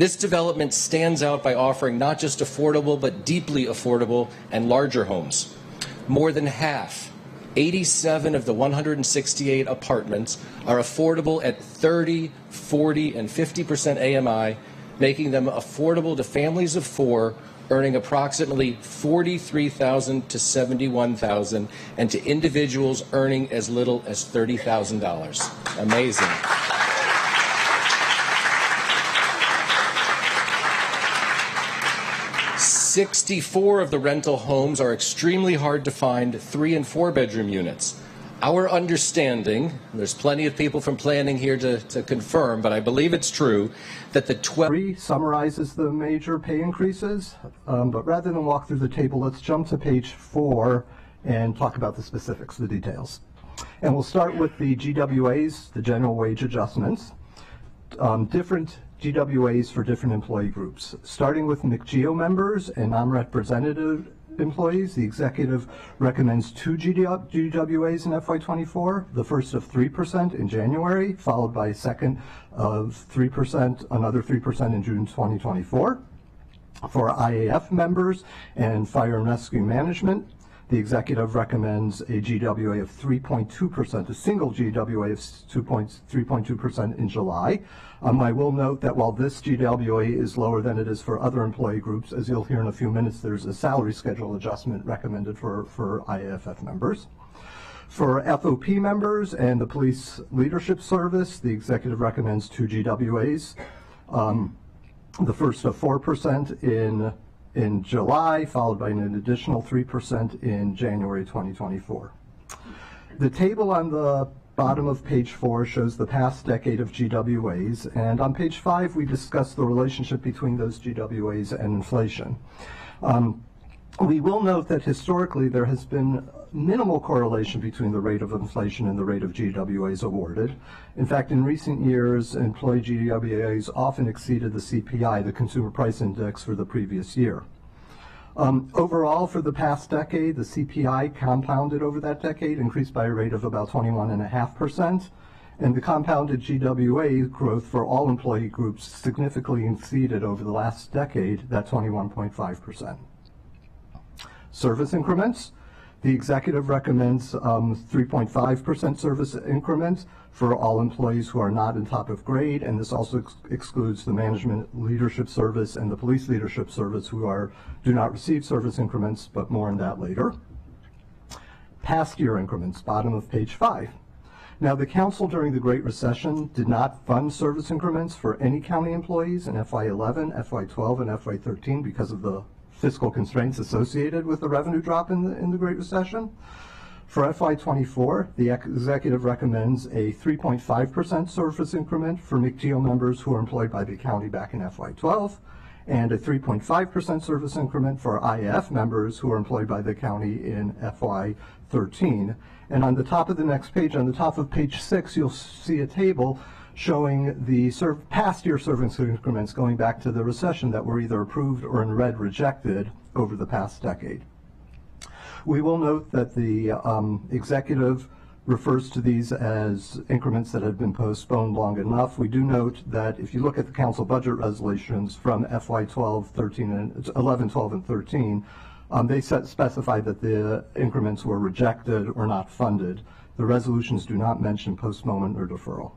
This development stands out by offering not just affordable, but deeply affordable and larger homes. More than half, 87 of the 168 apartments, are affordable at 30, 40, and 50% AMI, making them affordable to families of four earning approximately $43,000 to $71,000, and to individuals earning as little as $30,000. Amazing. "64 of the rental homes are extremely hard to find 3- and 4-bedroom units. Our understanding, there's plenty of people from planning here to confirm, but I believe it's true, that the 12 summarizes the major pay increases, but rather than walk through the table, let's jump to page 4 and talk about the specifics, the details. And we'll start with the GWAs, the general wage adjustments. Different GWAs for different employee groups. Starting with McGeo members and non-representative employees, the executive recommends 2 GWAs in FY24, the first of 3% in January, followed by a second of 3%, another 3% in June 2024. For IAF members and fire and rescue management, the executive recommends a GWA of 3.2%, a single GWA of 3.2% in July. I will note that while this GWA is lower than it is for other employee groups, as you'll hear in a few minutes, there's a salary schedule adjustment recommended for IAFF members. For FOP members and the Police Leadership Service, the executive recommends 2 GWAs, the first of 4% in July, followed by an additional 3% in January 2024. The table on the bottom of page 4 shows the past decade of GWAs, and on page 5 we discuss the relationship between those GWAs and inflation. We will note that historically there has been minimal correlation between the rate of inflation and the rate of GWAs awarded. In fact, in recent years, employee GWAs often exceeded the CPI, the Consumer Price Index, for the previous year. Overall, for the past decade, the CPI compounded over that decade increased by a rate of about 21.5%, and the compounded GWA growth for all employee groups significantly exceeded over the last decade that 21.5%. Service increments. The executive recommends 3.5% service increments for all employees who are not in top of grade, and this also excludes the Management Leadership Service and the Police Leadership Service, who do not receive service increments, but more on that later. Past year increments, bottom of page 5. Now, the Council during the Great Recession did not fund service increments for any county employees in FY11, FY12, and FY13 because of the fiscal constraints associated with the revenue drop in the Great Recession. For FY24, the executive recommends a 3.5% service increment for McGeo members who are employed by the county back in FY12, and a 3.5% service increment for IAF members who are employed by the county in FY13. And on the top of the next page, on the top of page 6, you'll see a table showing the past year service increments going back to the recession that were either approved or in red rejected over the past decade. We will note that the executive refers to these as increments that have been postponed long enough. We do note that if you look at the council budget resolutions from FY12, 13, and 11, 12, and 13, they specify that the increments were rejected or not funded. The resolutions do not mention postponement or deferral.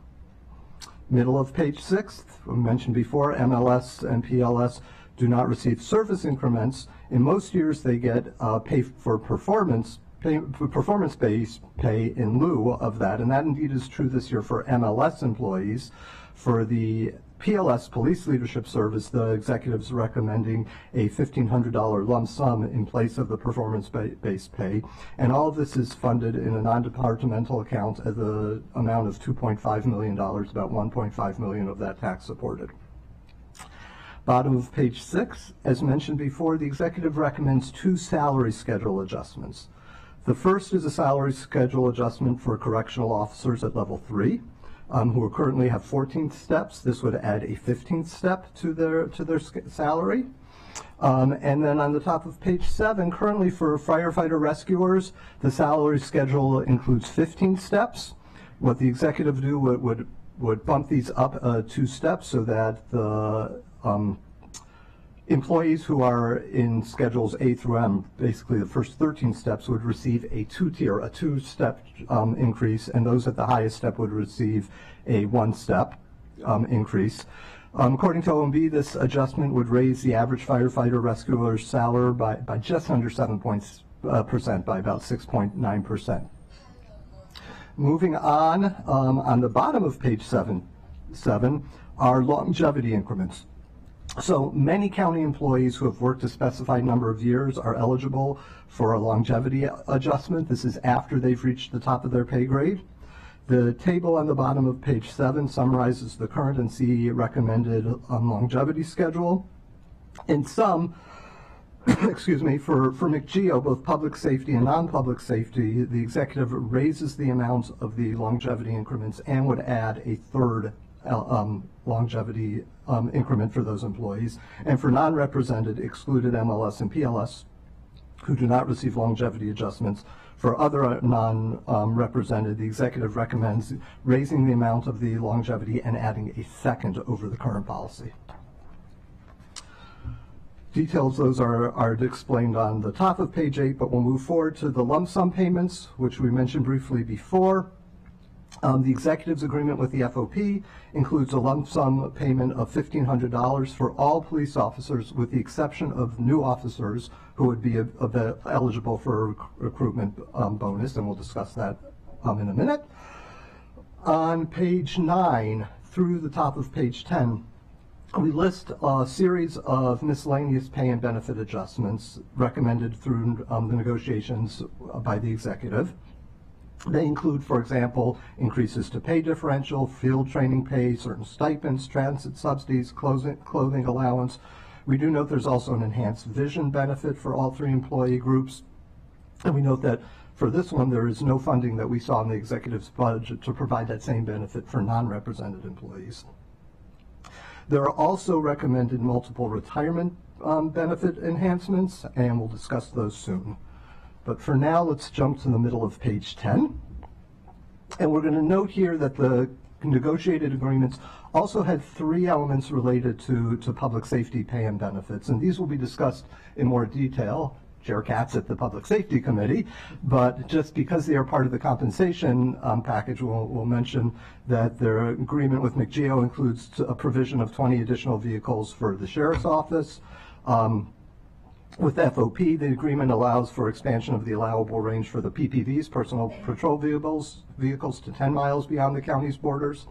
Middle of page 6, we mentioned before, MLS and PLS do not receive service increments. In most years, they get pay for performance-based pay in lieu of that, and that indeed is true this year for MLS employees. For the PLS, Police Leadership Service, the executive's recommending a $1,500 lump sum in place of the performance-based pay, and all of this is funded in a non-departmental account at the amount of $2.5 million, about $1.5 million of that tax supported. Bottom of page 6, as mentioned before, the executive recommends 2 salary schedule adjustments. The first is a salary schedule adjustment for correctional officers at level 3. Who currently have 14 steps. This would add a 15th step to their salary. And then on the top of page 7, currently for firefighter rescuers, the salary schedule includes 15 steps. What the executive would bump these up 2 steps so that the employees who are in schedules A through M, basically the first 13 steps, would receive a two-step increase, and those at the highest step would receive a one-step increase. According to OMB, this adjustment would raise the average firefighter rescuer's salary by just under 7%, by about 6.9%. Moving on the bottom of page 7 are longevity increments. So many county employees who have worked a specified number of years are eligible for a longevity adjustment. This is after they've reached the top of their pay grade. The table on the bottom of page 7 summarizes the current and CE recommended longevity schedule. In some, excuse me, for McGeo, both public safety and non-public safety, the executive raises the amount of the longevity increments and would add a third longevity increment for those employees. And for non-represented, excluded MLS and PLS, who do not receive longevity adjustments, for other non-represented, the executive recommends raising the amount of the longevity and adding a second over the current policy. Details, those are explained on the top of page 8, but we'll move forward to the lump sum payments, which we mentioned briefly before. The executive's agreement with the FOP includes a lump sum payment of $1,500 for all police officers, with the exception of new officers who would be eligible for a recruitment bonus, and we'll discuss that in a minute. On page 9 through the top of page 10, we list a series of miscellaneous pay and benefit adjustments recommended through the negotiations by the executive. They include, for example, increases to pay differential, field training pay, certain stipends, transit subsidies, clothing allowance. We do note there's also an enhanced vision benefit for all 3 employee groups. And we note that for this one, there is no funding that we saw in the executive's budget to provide that same benefit for non-represented employees. There are also recommended multiple retirement benefit enhancements, and we'll discuss those soon. But for now, let's jump to the middle of page 10. And we're going to note here that the negotiated agreements also had 3 elements related to public safety pay and benefits. And these will be discussed in more detail. Chair Katz at the Public Safety Committee, but just because they are part of the compensation package, we'll mention that their agreement with McGeo includes a provision of 20 additional vehicles for the Sheriff's Office. With FOP, the agreement allows for expansion of the allowable range for the PPVs, personal patrol vehicles, to 10 miles beyond the county's borders.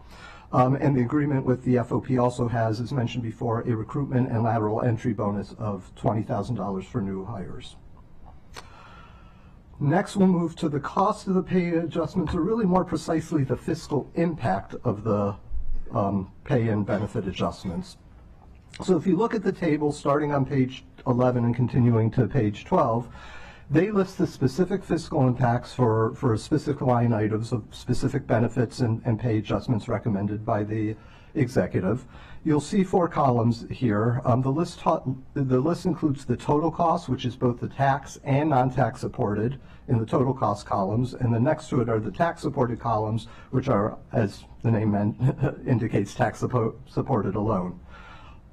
And the agreement with the FOP also has, as mentioned before, a recruitment and lateral entry bonus of $20,000 for new hires. Next, we'll move to the cost of the pay adjustments, or really more precisely the fiscal impact of the pay and benefit adjustments. So if you look at the table starting on page 11 and continuing to page 12, they list the specific fiscal impacts for specific line items of specific benefits and pay adjustments recommended by the executive. You'll see 4 columns here. The list includes the total cost, which is both the tax and non-tax supported in the total cost columns, and then next to it are the tax supported columns, which are, as the name indicates, tax supported alone.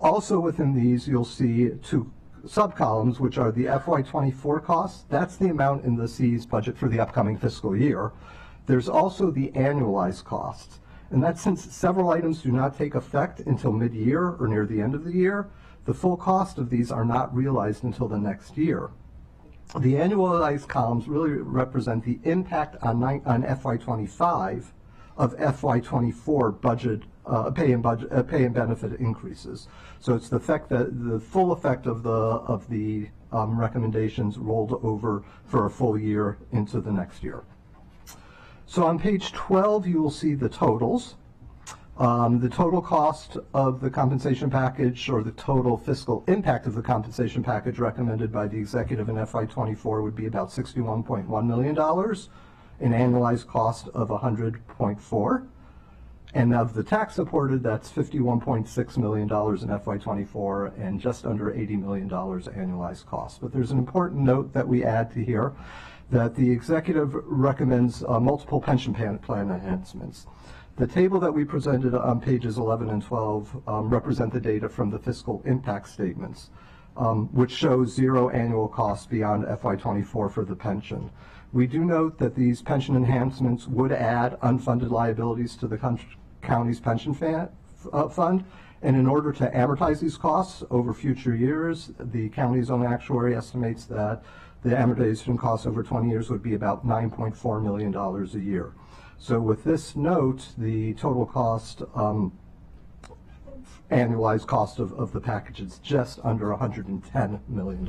Also within these, you'll see 2 subcolumns, which are the FY24 costs. That's the amount in the C's budget for the upcoming fiscal year. There's also the annualized costs. And that's since several items do not take effect until mid-year or near the end of the year, the full cost of these are not realized until the next year. The annualized columns really represent the impact on FY25 of FY24 budget pay and benefit increases. So it's the full effect of the recommendations rolled over for a full year into the next year. So on page 12, you will see the totals. The total cost of the compensation package, or the total fiscal impact of the compensation package recommended by the executive in FY24 would be about $61.1 million, an annualized cost of $100.4. And of the tax supported, that's $51.6 million in FY24 and just under $80 million annualized cost. But there's an important note that we add to here, that the executive recommends multiple pension plan enhancements. The table that we presented on pages 11 and 12 represent the data from the fiscal impact statements, which shows zero annual costs beyond FY24 for the pension. We do note that these pension enhancements would add unfunded liabilities to the county's pension fund, and in order to amortize these costs over future years, the county's own actuary estimates that the amortization costs over 20 years would be about $9.4 million a year. So with this note, the total cost, annualized cost of the package is just under $110 million.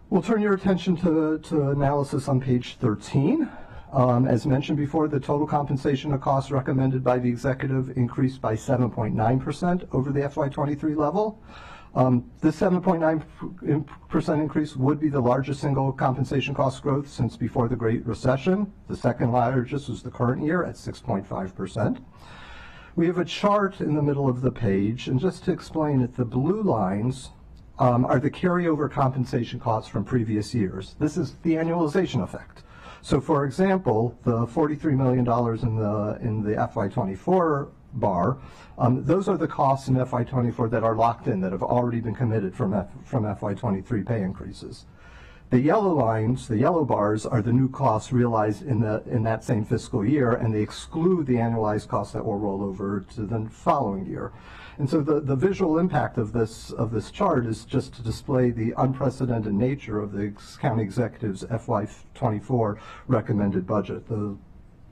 We'll turn your attention to analysis on page 13. As mentioned before, the total compensation of costs recommended by the executive increased by 7.9% over the FY23 level. This 7.9% increase would be the largest single compensation cost growth since before the Great Recession. The second largest was the current year at 6.5%. We have a chart in the middle of the page, and just to explain it, the blue lines are the carryover compensation costs from previous years. This is the annualization effect. So for example, the $43 million in the FY24 bar, those are the costs in FY24 that are locked in, that have already been committed from FY23 pay increases. The yellow lines, the yellow bars, are the new costs realized in that same fiscal year, and they exclude the annualized costs that will roll over to the following year. And so the visual impact of this chart is just to display the unprecedented nature of the county executive's FY24 recommended budget. The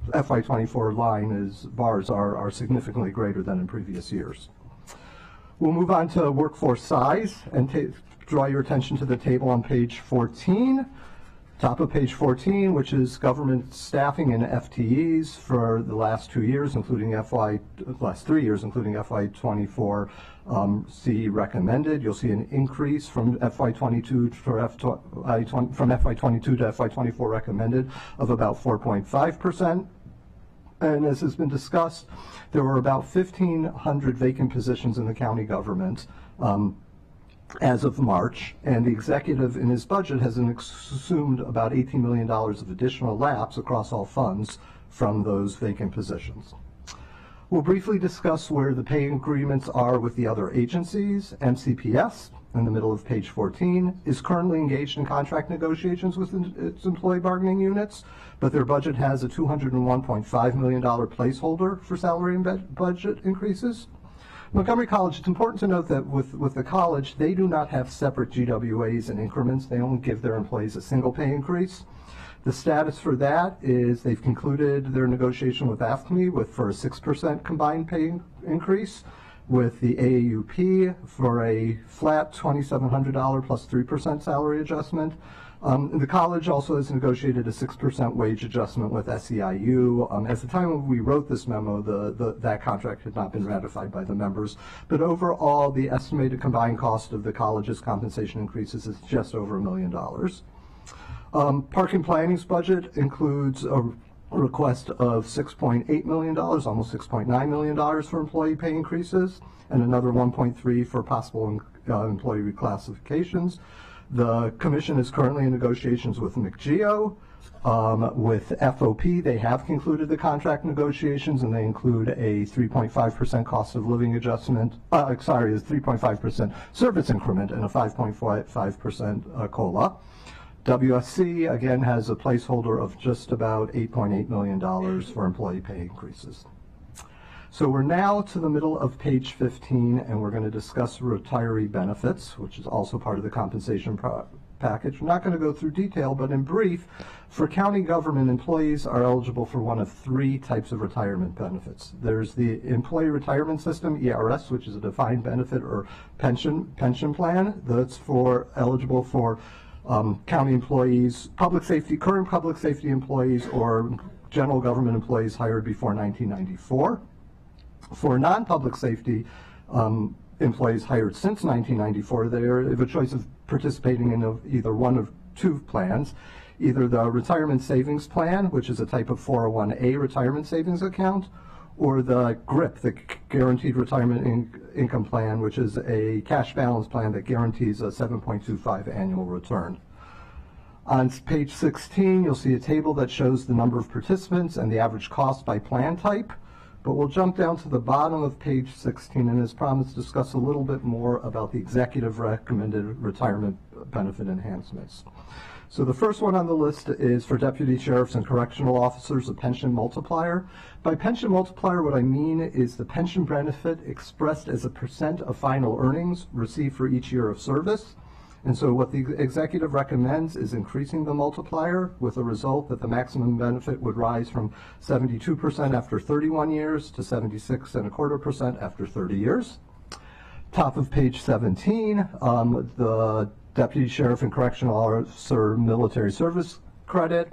FY24 bars are significantly greater than in previous years. We'll move on to workforce size and draw your attention to the table on page 14. Top of page 14, which is government staffing and FTEs for the last 2 years, including last 3 years, including FY24 C recommended. You'll see an increase from FY22 to FY24 recommended of about 4.5%. And as has been discussed, there were about 1,500 vacant positions in the county government as of March, and the executive in his budget has assumed about $18 million of additional lapse across all funds from those vacant positions. We'll briefly discuss where the pay agreements are with the other agencies. MCPS, in the middle of page 14, is currently engaged in contract negotiations with its employee bargaining units, but their budget has a $201.5 million placeholder for salary and budget increases. Montgomery College, it's important to note that with the college, they do not have separate GWAs and increments. They only give their employees a single pay increase. The status for that is they've concluded their negotiation with AFSCME for a 6% combined pay increase, with the AAUP for a flat $2,700 plus 3% salary adjustment. The college also has negotiated a 6% wage adjustment with SEIU. At the time we wrote this memo, that contract had not been ratified by the members. But overall, the estimated combined cost of the college's compensation increases is just over $1 million. Park and Planning's budget includes a request of $6.8 million, almost $6.9 million for employee pay increases, and another $1.3 million for possible employee reclassifications. The commission is currently in negotiations with McGeo. With FOP, they have concluded the contract negotiations, and they include a 3.5% cost of living adjustment, a 3.5% service increment and a 5.5% COLA. WSC, again, has a placeholder of just about $8.8 million for employee pay increases. So we're now to the middle of page 15, and we're going to discuss retiree benefits, which is also part of the compensation package. We're not going to go through detail, but in brief, for county government, employees are eligible for one of 3 types of retirement benefits. There's the Employee Retirement System, ERS, which is a defined benefit or pension plan that's eligible for county employees, current public safety employees, or general government employees hired before 1994. For non-public safety employees hired since 1994, they have a choice of participating in either one of 2 plans, either the Retirement Savings Plan, which is a type of 401A retirement savings account, or the GRIP, the Guaranteed Retirement Income Plan, which is a cash balance plan that guarantees a 7.25 annual return. On page 16, you'll see a table that shows the number of participants and the average cost by plan type. But we'll jump down to the bottom of page 16 and, as promised, discuss a little bit more about the executive recommended retirement benefit enhancements. So the first one on the list is for deputy sheriffs and correctional officers, a pension multiplier. By pension multiplier, what I mean is the pension benefit expressed as a % of final earnings received for each year of service. And so what the executive recommends is increasing the multiplier, with the result that the maximum benefit would rise from 72% after 31 years to 76.25% after 30 years. Top of page 17, the Deputy Sheriff and Correctional Officer Military Service Credit.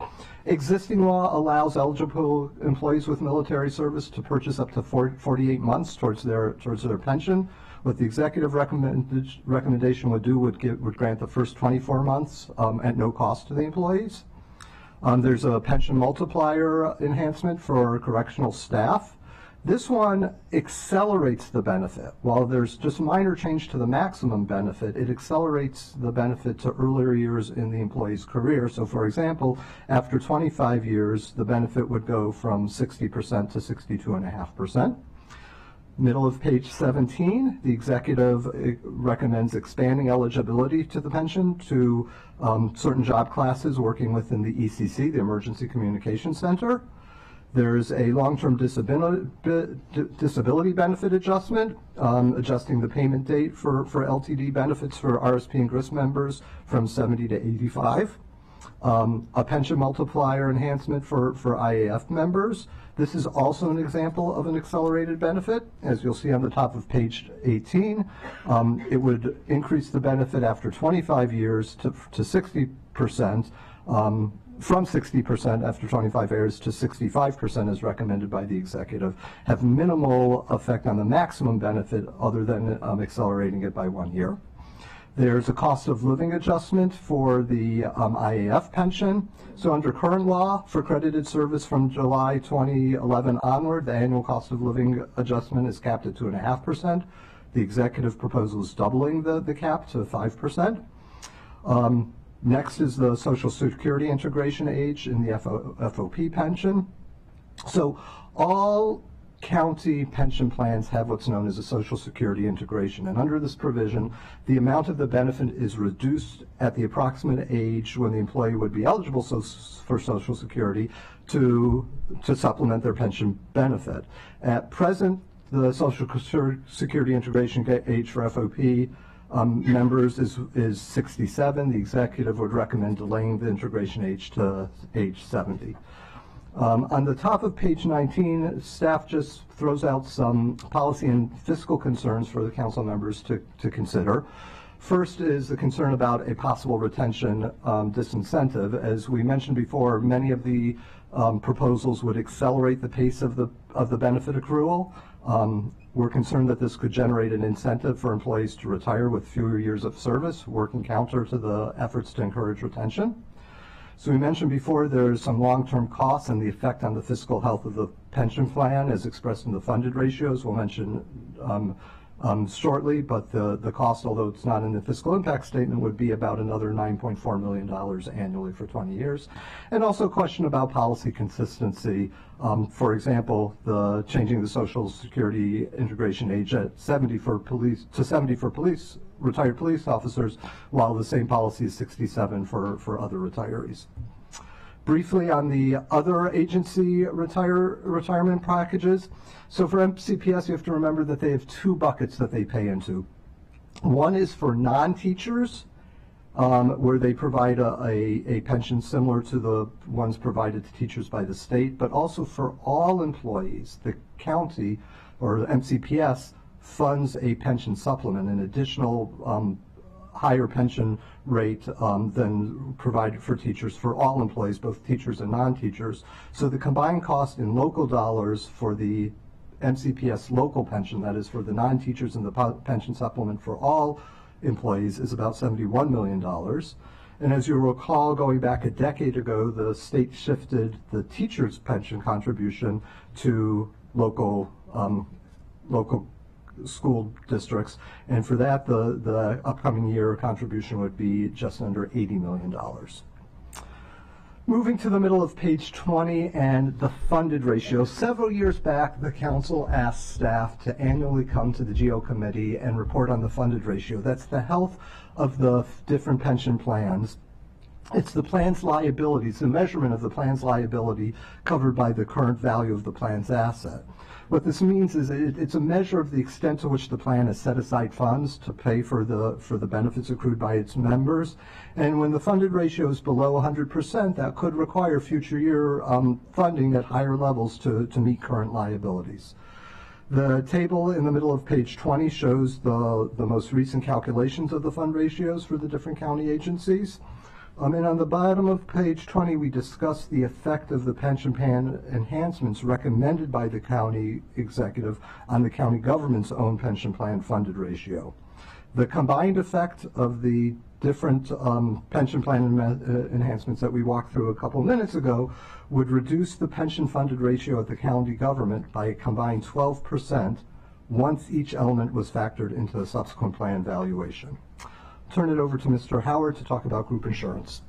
Existing law allows eligible employees with military service to purchase up to 48 months towards their pension. What the executive recommendation would do would grant the first 24 months at no cost to the employees. There's a pension multiplier enhancement for correctional staff. This one accelerates the benefit. While there's just minor change to the maximum benefit, it accelerates the benefit to earlier years in the employee's career. So for example, after 25 years, the benefit would go from 60% to 62.5%. Middle of page 17, the executive recommends expanding eligibility to the pension to certain job classes working within the ECC, the Emergency Communication Center. There's a long-term disability benefit adjustment, adjusting the payment date for LTD benefits for RSP and GRIS members from 70 to 85. A pension multiplier enhancement for IAF members. This is also an example of an accelerated benefit. As you'll see on the top of page 18, it would increase the benefit after 25 years to 60%, from 60% after 25 years to 65% as recommended by the executive, have minimal effect on the maximum benefit other than accelerating it by 1 year. There's a cost of living adjustment for the IAF pension. So under current law, for credited service from July 2011 onward, the annual cost of living adjustment is capped at 2.5%. The executive proposal is doubling the cap to 5%. Next is the Social Security integration age in the FOP pension. So all county pension plans have what's known as a Social Security integration, and under this provision, the amount of the benefit is reduced at the approximate age when the employee would be eligible for Social Security to supplement their pension benefit. At present, the Social Security integration age for FOP members is 67. The executive would recommend delaying the integration age to age 70. On the top of page 19, staff just throws out some policy and fiscal concerns for the council members to consider. First is the concern about a possible retention disincentive. As we mentioned before, many of the proposals would accelerate the pace of the benefit accrual. We're concerned that this could generate an incentive for employees to retire with fewer years of service, working counter to the efforts to encourage retention. So we mentioned before there's some long-term costs and the effect on the fiscal health of the pension plan as expressed in the funded ratios. We'll mention shortly, but the cost, although it's not in the fiscal impact statement, would be about another $9.4 million annually for 20 years. And also a question about policy consistency. For example, changing the Social Security integration age at 70 for police retired police officers, while the same policy is 67 for other retirees. Briefly on the other agency retirement packages. So for MCPS, you have to remember that they have two buckets that they pay into. One is for non-teachers, where they provide a pension similar to the ones provided to teachers by the state, but also for all employees. The county, or MCPS, funds a pension supplement, an additional higher pension rate than provided for teachers for all employees, both teachers and non-teachers. So the combined cost in local dollars for the MCPS local pension, that is for the non-teachers and the pension supplement for all employees, is about $71 million. And as you recall, going back a decade ago, the state shifted the teachers' pension contribution to local school districts, and for that the upcoming year contribution would be just under $80 million. Moving to the middle of page 20 and the funded ratio. Several years back, the council asked staff to annually come to the GO committee and report on the funded ratio. That's the health of the different pension plans. It's the plan's liabilities, the measurement of the plan's liability covered by the current value of the plan's asset. What this means is it's a measure of the extent to which the plan has set aside funds to pay for the benefits accrued by its members. And when the funded ratio is below 100%, that could require future year funding at higher levels to meet current liabilities. The table in the middle of page 20 shows the most recent calculations of the fund ratios for the different county agencies. And on the bottom of page 20, we discuss the effect of the pension plan enhancements recommended by the county executive on the county government's own pension plan funded ratio. The combined effect of the different pension plan enhancements that we walked through a couple minutes ago would reduce the pension funded ratio of the county government by a combined 12% once each element was factored into the subsequent plan valuation. Turn it over to Mr. Howard to talk about group insurance.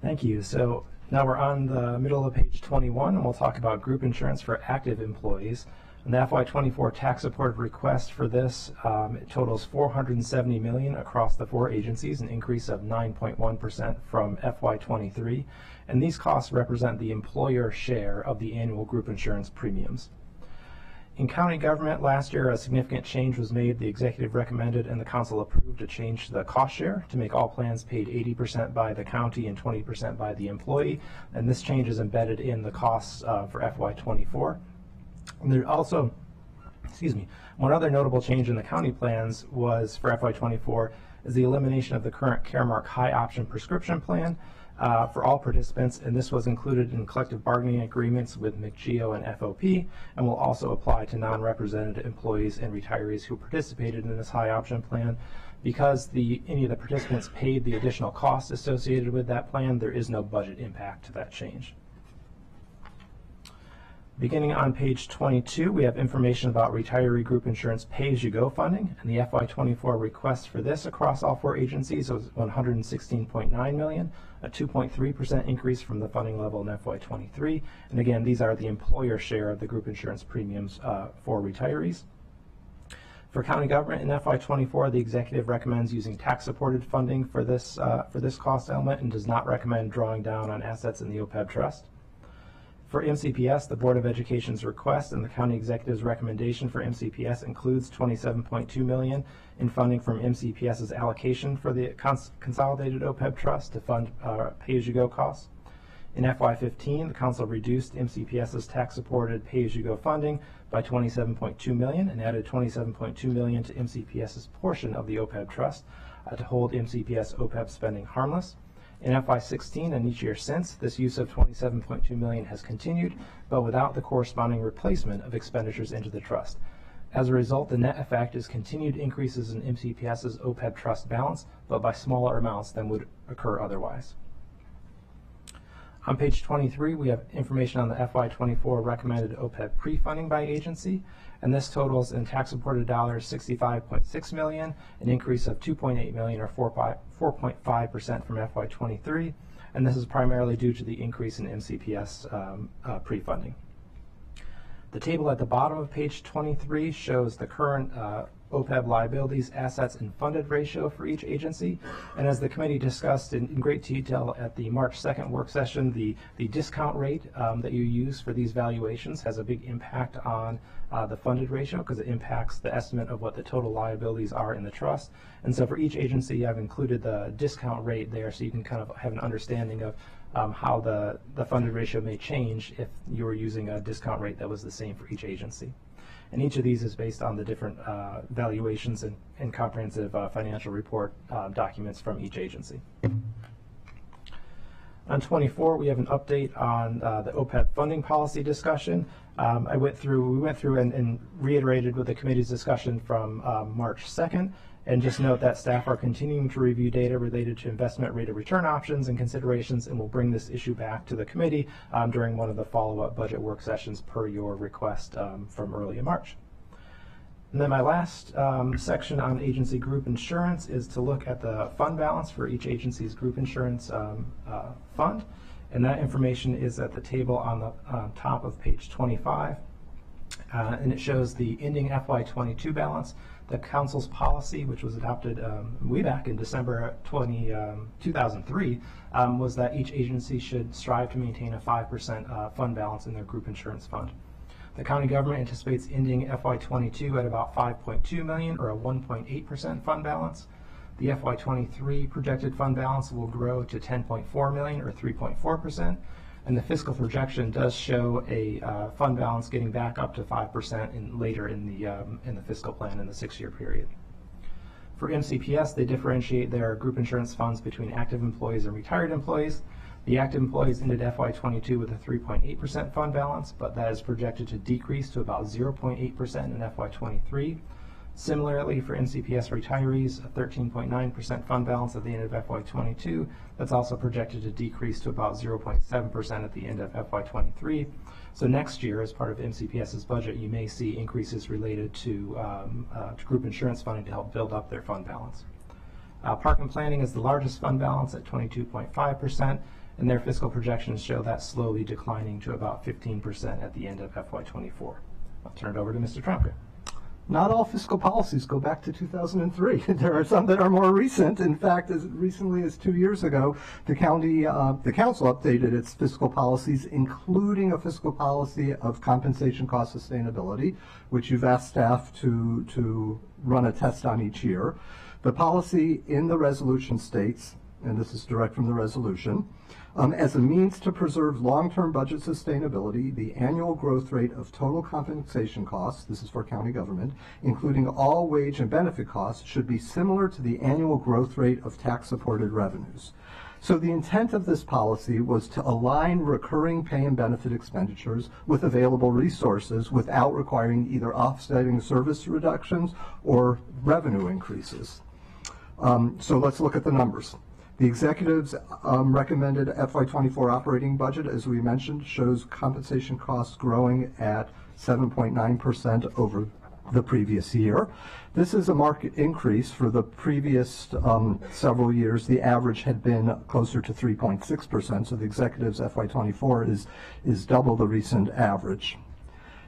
Thank you. So now we're on the middle of page 21, and we'll talk about group insurance for active employees. And the FY24 tax-supported request for this, it totals $470 million across the 4 agencies, an increase of 9.1% from FY23. And these costs represent the employer share of the annual group insurance premiums. In county government last year, a significant change was made. The executive recommended and the council approved a change to the cost share to make all plans paid 80% by the county and 20% by the employee. And this change is embedded in the costs for FY24. And there also, one other notable change in the county plans was for FY24 is the elimination of the current Caremark high option prescription plan for all participants, and this was included in collective bargaining agreements with McGeo and FOP, and will also apply to non-represented employees and retirees who participated in this high option plan. Because any of the participants paid the additional costs associated with that plan, there is no budget impact to that change. Beginning on page 22, we have information about retiree group insurance pay-as-you-go funding, and the FY24 request for this across all 4 agencies was $116.9 million, a 2.3% increase from the funding level in FY23. And again, these are the employer share of the group insurance premiums for retirees. For county government in FY24, the executive recommends using tax-supported funding for this cost element and does not recommend drawing down on assets in the OPEB trust. For MCPS, the Board of Education's request and the county executive's recommendation for MCPS includes $27.2 million in funding from MCPS's allocation for the consolidated OPEB trust to fund pay-as-you-go costs. In FY15, the council reduced MCPS's tax-supported pay-as-you-go funding by $27.2 million and added $27.2 million to MCPS's portion of the OPEB trust to hold MCPS OPEB spending harmless. In FY16 and each year since, this use of $27.2 million has continued, but without the corresponding replacement of expenditures into the trust. As a result, the net effect is continued increases in MCPS's OPEB trust balance, but by smaller amounts than would occur otherwise. On page 23, we have information on the FY24 recommended OPEB pre-funding by agency, and this totals in tax-supported dollars $65.6 million, an increase of $2.8 million or 4.5% from FY23, and this is primarily due to the increase in MCPS pre-funding. The table at the bottom of page 23 shows the current OPEB liabilities, assets, and funded ratio for each agency. And as the committee discussed in great detail at the March 2nd work session, the discount rate that you use for these valuations has a big impact on the funded ratio because it impacts the estimate of what the total liabilities are in the trust. And so for each agency, I've included the discount rate there so you can kind of have an understanding of how the funded ratio may change if you were using a discount rate that was the same for each agency. And each of these is based on the different valuations and comprehensive financial report documents from each agency. On 24, we have an update on the OPEB funding policy discussion. We went through and reiterated with the committee's discussion from March 2nd. And just note that staff are continuing to review data related to investment rate of return options and considerations, and will bring this issue back to the committee during one of the follow-up budget work sessions per your request from early in March. And then my last section on agency group insurance is to look at the fund balance for each agency's group insurance fund. And that information is at the table on the top of page 25. And it shows the ending FY22 balance. The Council's policy, which was adopted way back in December 2003, was that each agency should strive to maintain a 5% fund balance in their group insurance fund. The county government anticipates ending FY22 at about $5.2 million, or a 1.8% fund balance. The FY23 projected fund balance will grow to $10.4 million, or 3.4%. And the fiscal projection does show a fund balance getting back up to 5% later in the fiscal plan in the 6-year period. For MCPS, they differentiate their group insurance funds between active employees and retired employees. The active employees ended FY22 with a 3.8% fund balance, but that is projected to decrease to about 0.8% in FY23. Similarly, for MCPS retirees, a 13.9% fund balance at the end of FY22. That's also projected to decrease to about 0.7% at the end of FY23. So next year, as part of MCPS's budget, you may see increases related to group insurance funding to help build up their fund balance. Park and Planning is the largest fund balance at 22.5%, and their fiscal projections show that slowly declining to about 15% at the end of FY24. I'll turn it over to Mr. Trumka. Not all fiscal policies go back to 2003. There are some that are more recent. In fact, as recently as 2 years ago, the council updated its fiscal policies, including a fiscal policy of compensation cost sustainability, which you've asked staff to run a test on each year. The policy in the resolution states, and this is direct from the resolution, as a means to preserve long-term budget sustainability, the annual growth rate of total compensation costs, this is for county government, including all wage and benefit costs, should be similar to the annual growth rate of tax-supported revenues. So the intent of this policy was to align recurring pay and benefit expenditures with available resources without requiring either offsetting service reductions or revenue increases. So let's look at the numbers. The executive's recommended FY24 operating budget, as we mentioned, shows compensation costs growing at 7.9% over the previous year. This is a marked increase. For the previous several years, the average had been closer to 3.6%, so the executive's FY24 is double the recent average.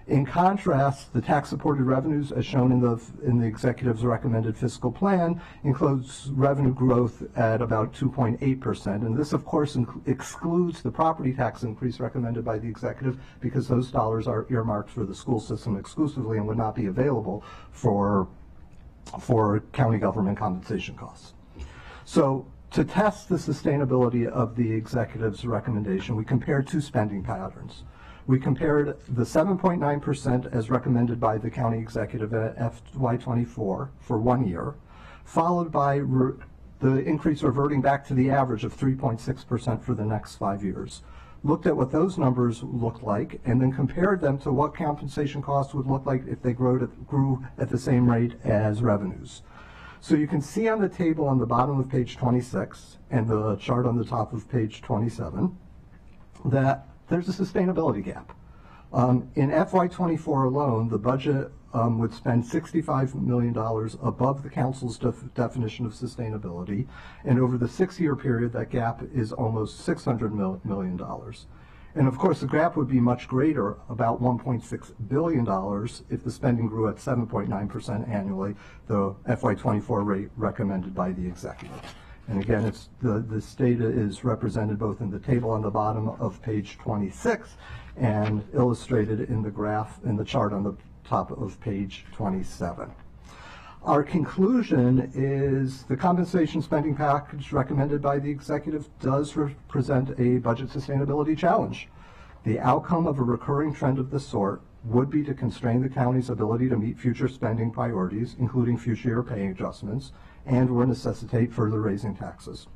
In contrast, the tax-supported revenues, as shown in the executive's recommended fiscal plan, includes revenue growth at about 2.8%. And this, of course, excludes the property tax increase recommended by the executive, because those dollars are earmarked for the school system exclusively and would not be available for county government compensation costs. So to test the sustainability of the executive's recommendation, we compared two spending patterns. We compared the 7.9% as recommended by the county executive at FY24 for 1 year, followed by the increase reverting back to the average of 3.6% for the next 5 years. Looked at what those numbers looked like, and then compared them to what compensation costs would look like if they grew at the same rate as revenues. So you can see on the table on the bottom of page 26 and the chart on the top of page 27 that there's a sustainability gap. In FY24 alone, the budget would spend $65 million above the council's definition of sustainability, and over the 6-year period, that gap is almost $600 million. And of course, the gap would be much greater, about $1.6 billion, if the spending grew at 7.9% annually, the FY24 rate recommended by the executive. And again, this data is represented both in the table on the bottom of page 26 and illustrated in the graph in the chart on the top of page 27. Our conclusion is the compensation spending package recommended by the executive does represent a budget sustainability challenge. The outcome of a recurring trend of this sort would be to constrain the county's ability to meet future spending priorities, including future year pay adjustments, and or necessitate further raising taxes.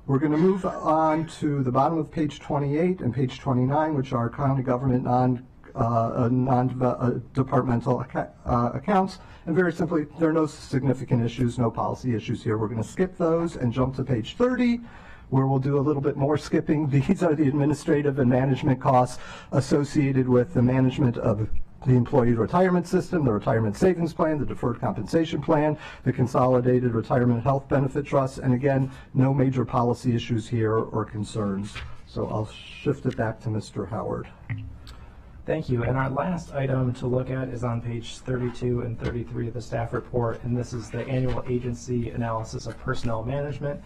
We're going to move on to the bottom of page 28 and page 29, which are county government non-departmental accounts. And very simply, there are no significant issues, no policy issues here. We're going to skip those and jump to page 30, where we'll do a little bit more skipping. These are the administrative and management costs associated with the management of the employee retirement system, the retirement savings plan, the deferred compensation plan, the consolidated retirement health benefit trust, and again, no major policy issues here or concerns. So I'll shift it back to Mr. Howard. Thank you. And our last item to look at is on page 32 and 33 of the staff report, and this is the annual agency analysis of personnel management.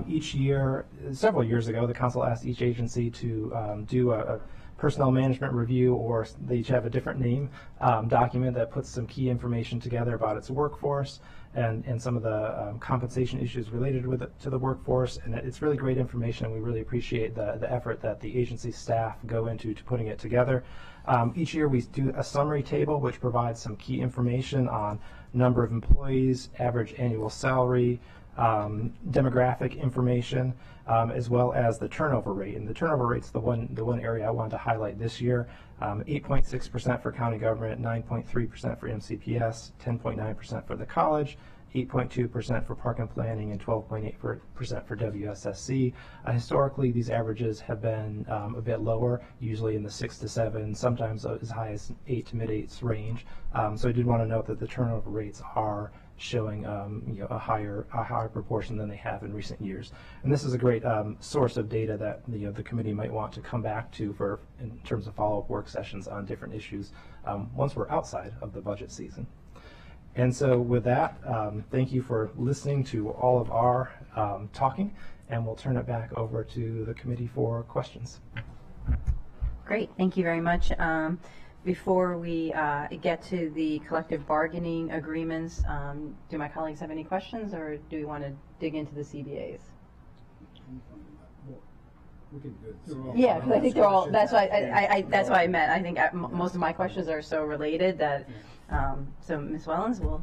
Each year, several years ago, the council asked each agency to do a personnel management review, or they each have a different name, document that puts some key information together about its workforce and some of the compensation issues related with it, to the workforce. And it's really great information, and we really appreciate the effort that the agency staff go into to putting it together. Each year we do a summary table which provides some key information on number of employees, average annual salary, demographic information, as well as the turnover rate. And the turnover rate's the one area I wanted to highlight this year. 8.6% for county government, 9.3% for MCPS, 10.9% for the college, 8.2% for park and planning, and 12.8% for WSSC. Historically, these averages have been a bit lower, usually in the 6 to 7, sometimes as high as 8 to mid-8s range. So I did want to note that the turnover rates are showing a higher proportion than they have in recent years. And this is a great source of data that the committee might want to come back to in terms of follow-up work sessions on different issues once we're outside of the budget season. And so with that, thank you for listening to all of our talking, and we'll turn it back over to the committee for questions. Great, thank you very much. Before we get to the collective bargaining agreements, do my colleagues have any questions, or do we want to dig into the CBAs? Yeah, because I think they're all. That's why that's why I meant. I think most of my questions are so related that. So Ms. Wellens will.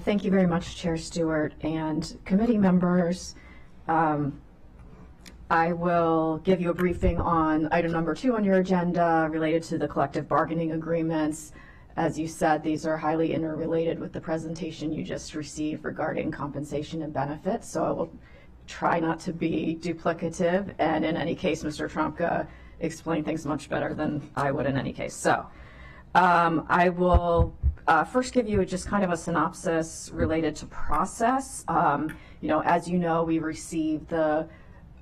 Thank you very much, Chair Stewart and committee members. I will give you a briefing on item number 2 on your agenda related to the collective bargaining agreements. As you said, these are highly interrelated with the presentation you just received regarding compensation and benefits, so I will try not to be duplicative, and in any case, Mr. Trumka explained things much better than I would in any case. So I will first give you just kind of a synopsis related to process. As you know, we received the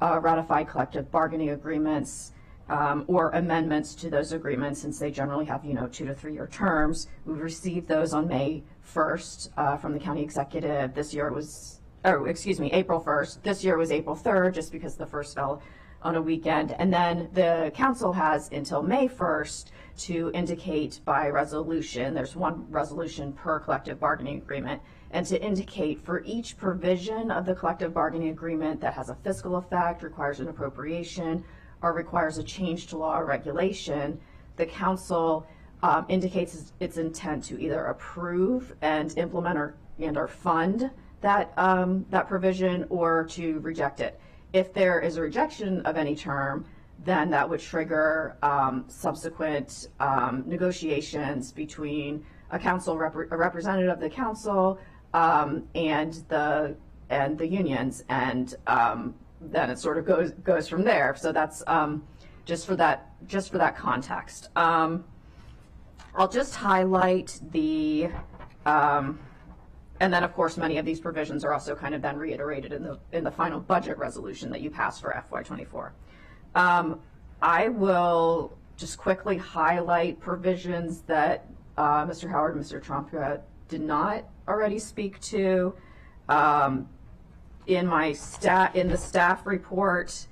ratified collective bargaining agreements or amendments to those agreements, since they generally have 2 to 3 year terms. We received those on May 1st from the county executive. This year it was, April 1st. This year it was April 3rd, just because the first fell on a weekend. And then the council has until May 1st to indicate by resolution, there's one resolution per collective bargaining agreement, and to indicate for each provision of the collective bargaining agreement that has a fiscal effect, requires an appropriation, or requires a change to law or regulation, the council indicates its intent to either approve and implement or fund that provision, or to reject it. If there is a rejection of any term, then that would trigger subsequent negotiations between a representative of the council and the unions, and then it sort of goes from there. So that's just for that context. I'll just highlight the and then of course many of these provisions are also kind of then reiterated in the final budget resolution that you passed for FY24. I will just quickly highlight provisions that Mr. Howard and Mr. Trumka did not already speak to. In the staff report,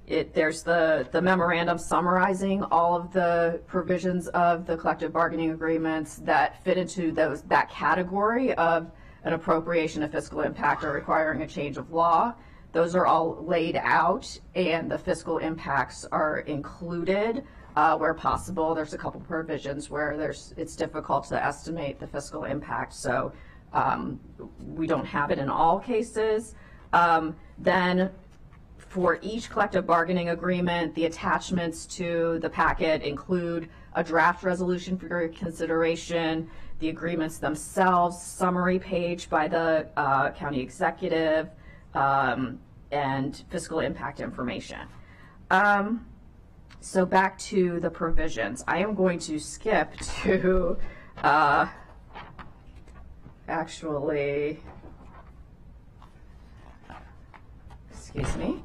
there's the memorandum summarizing all of the provisions of the collective bargaining agreements that fit into that category of an appropriation of fiscal impact or requiring a change of law. Those are all laid out, and the fiscal impacts are included where possible. There's a couple provisions where it's difficult to estimate the fiscal impact, so we don't have it in all cases. Then for each collective bargaining agreement, the attachments to the packet include a draft resolution for your consideration, the agreements themselves, summary page by the county executive, and fiscal impact information. So back to the provisions. I am going to skip to actually, excuse me.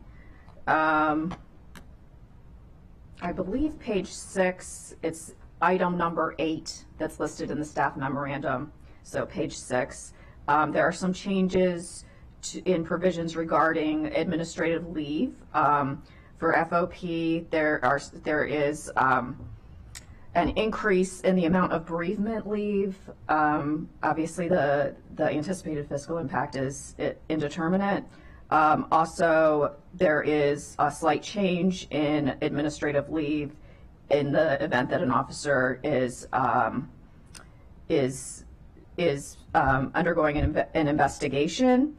I believe page 6, it's item number 8 that's listed in the staff memorandum. So page 6. There are some changes in provisions regarding administrative leave. For FOP, there is an increase in the amount of bereavement leave. Obviously, the anticipated fiscal impact is indeterminate. Also, there is a slight change in administrative leave in the event that an officer is undergoing an investigation.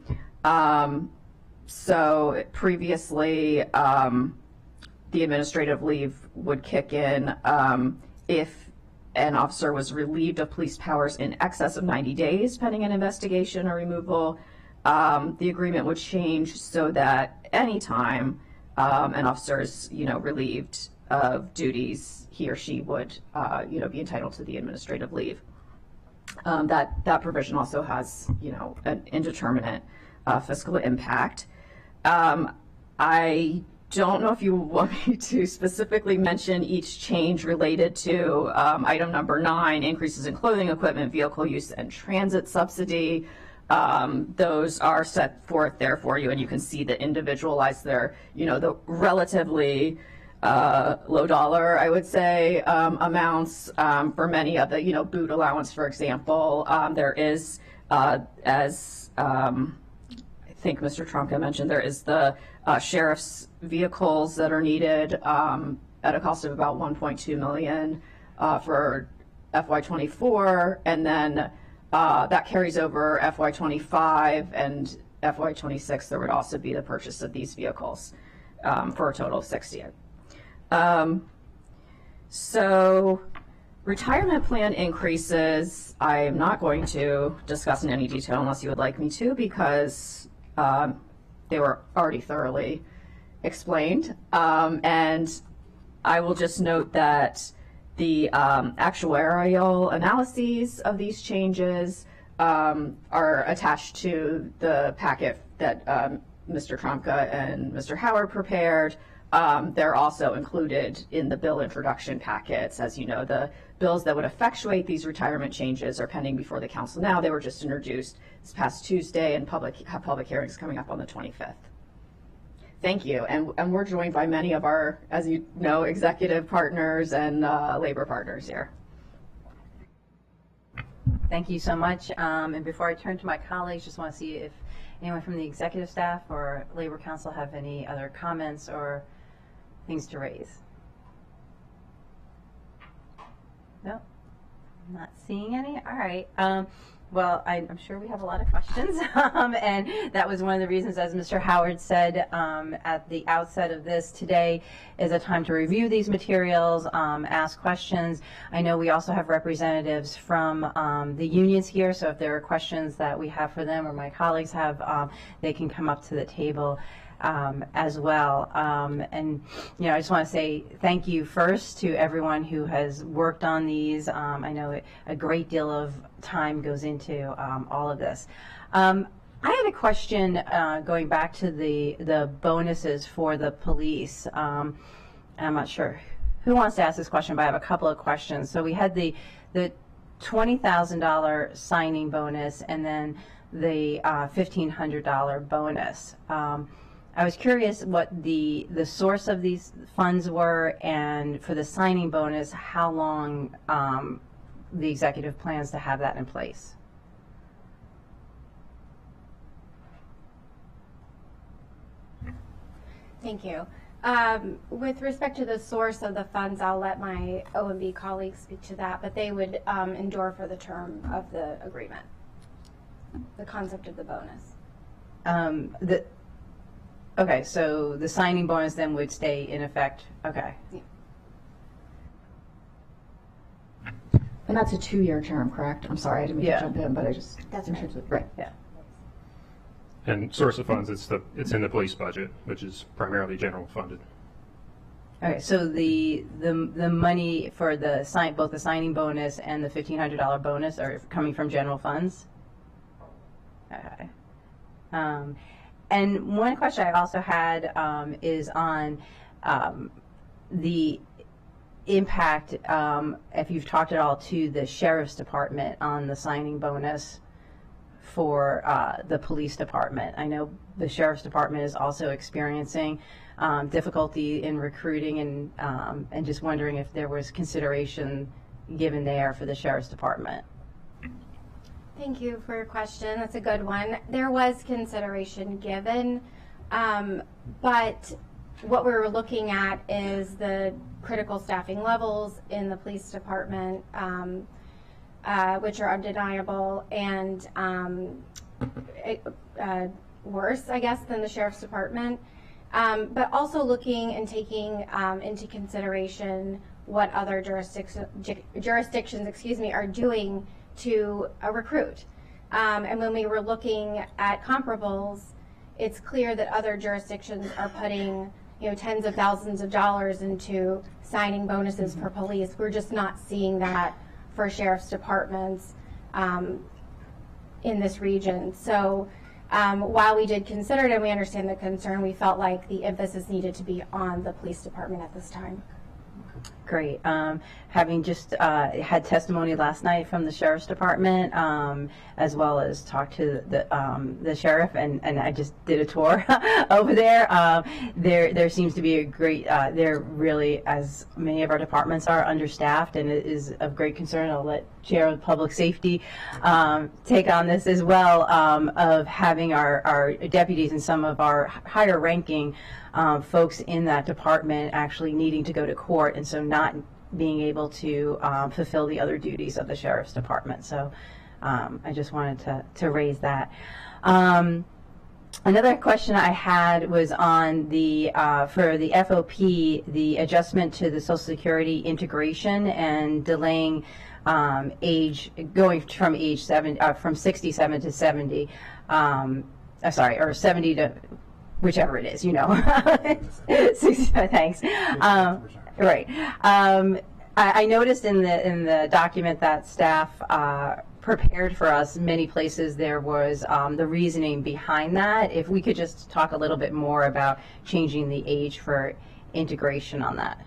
So previously, the administrative leave would kick in if an officer was relieved of police powers in excess of 90 days pending an investigation or removal. The agreement would change so that anytime an officer is, relieved of duties, he or she would, be entitled to the administrative leave. That provision also has, an indeterminate fiscal impact. I don't know if you want me to specifically mention each change related to item number 9, increases in clothing, equipment, vehicle use, and transit subsidy. Those are set forth there for you, and you can see the individualized there, the relatively low dollar, I would say, amounts for many of the, boot allowance, for example. There is, as I think Mr. Trumka mentioned, there is the sheriff's vehicles that are needed at a cost of about $1.2 million for FY24, and then that carries over FY25 and FY26. There would also be the purchase of these vehicles for a total of $60 million. So retirement plan increases, I am not going to discuss in any detail unless you would like me to, because they were already thoroughly explained. And I will just note that the actuarial analyses of these changes are attached to the packet that Mr. Trumka and Mr. Howard prepared. They're also included in the bill introduction packets. As you know, the bills that would effectuate these retirement changes are pending before the council now. They were just introduced this past Tuesday and have public hearings coming up on the 25th. Thank you. And we're joined by many of our, as you know, executive partners and labor partners here. Thank you so much. And before I turn to my colleagues, just want to see if anyone from the executive staff or Labor Council have any other comments or things to raise. No, I'm not seeing any. All right. Well, I'm sure we have a lot of questions, and that was one of the reasons, as Mr. Howard said at the outset of this, today is a time to review these materials, ask questions. I know we also have representatives from the unions here, so if there are questions that we have for them or my colleagues have, they can come up to the table as well. And, I just want to say thank you first to everyone who has worked on these. I know a great deal of time goes into all of this. I had a question going back to the bonuses for the police. I'm not sure who wants to ask this question, but I have a couple of questions. So we had the $20,000 signing bonus and then the $1,500 bonus. I was curious what the source of these funds were, and for the signing bonus, how long the executive plans to have that in place. Thank you. With respect to the source of the funds, I'll let my OMB colleagues speak to that, but they would endure for the term of the agreement, the concept of the bonus. Okay, so the signing bonus then would stay in effect. Okay. Yeah. And that's a 2-year term, correct? I'm sorry, I didn't mean to jump in, but I just... That's right. Right. Yeah. And source of funds, it's in the police budget, which is primarily general funded. Okay, so the money for the both the signing bonus and the $1,500 bonus are coming from general funds? Okay. And one question I also had is on the impact, if you've talked at all to the sheriff's department on the signing bonus for the police department. I know the sheriff's department is also experiencing difficulty in recruiting, and just wondering if there was consideration given there for the sheriff's department. Thank you for your question. That's a good one. There was consideration given, but what we're looking at is the critical staffing levels in the police department, which are undeniable and worse, I guess, than the sheriff's department. But also looking and taking into consideration what other jurisdictions, are doing to recruit. And when we were looking at comparables, it's clear that other jurisdictions are putting tens of thousands of dollars into signing bonuses for police. We're just not seeing that for sheriff's departments in this region. So while we did consider it and we understand the concern, we felt like the emphasis needed to be on the police department at this time. Great. Having just had testimony last night from the sheriff's department, as well as talked to the sheriff, and I just did a tour over there. There seems to be a great, they're really, as many of our departments are, understaffed, and it is of great concern. I'll let Chair of Public Safety take on this as well, of having our deputies and some of our higher ranking folks in that department actually needing to go to court, and so not being able to fulfill the other duties of the sheriff's department. So I just wanted to raise that. Another question I had was on the for the FOP, the adjustment to the Social Security integration and delaying age, going from age 67 to 70. Sorry, or 70 to whichever it is, 65, thanks. Right. I noticed in the document that staff prepared for us, many places there was the reasoning behind that. If we could just talk a little bit more about changing the age for integration on that.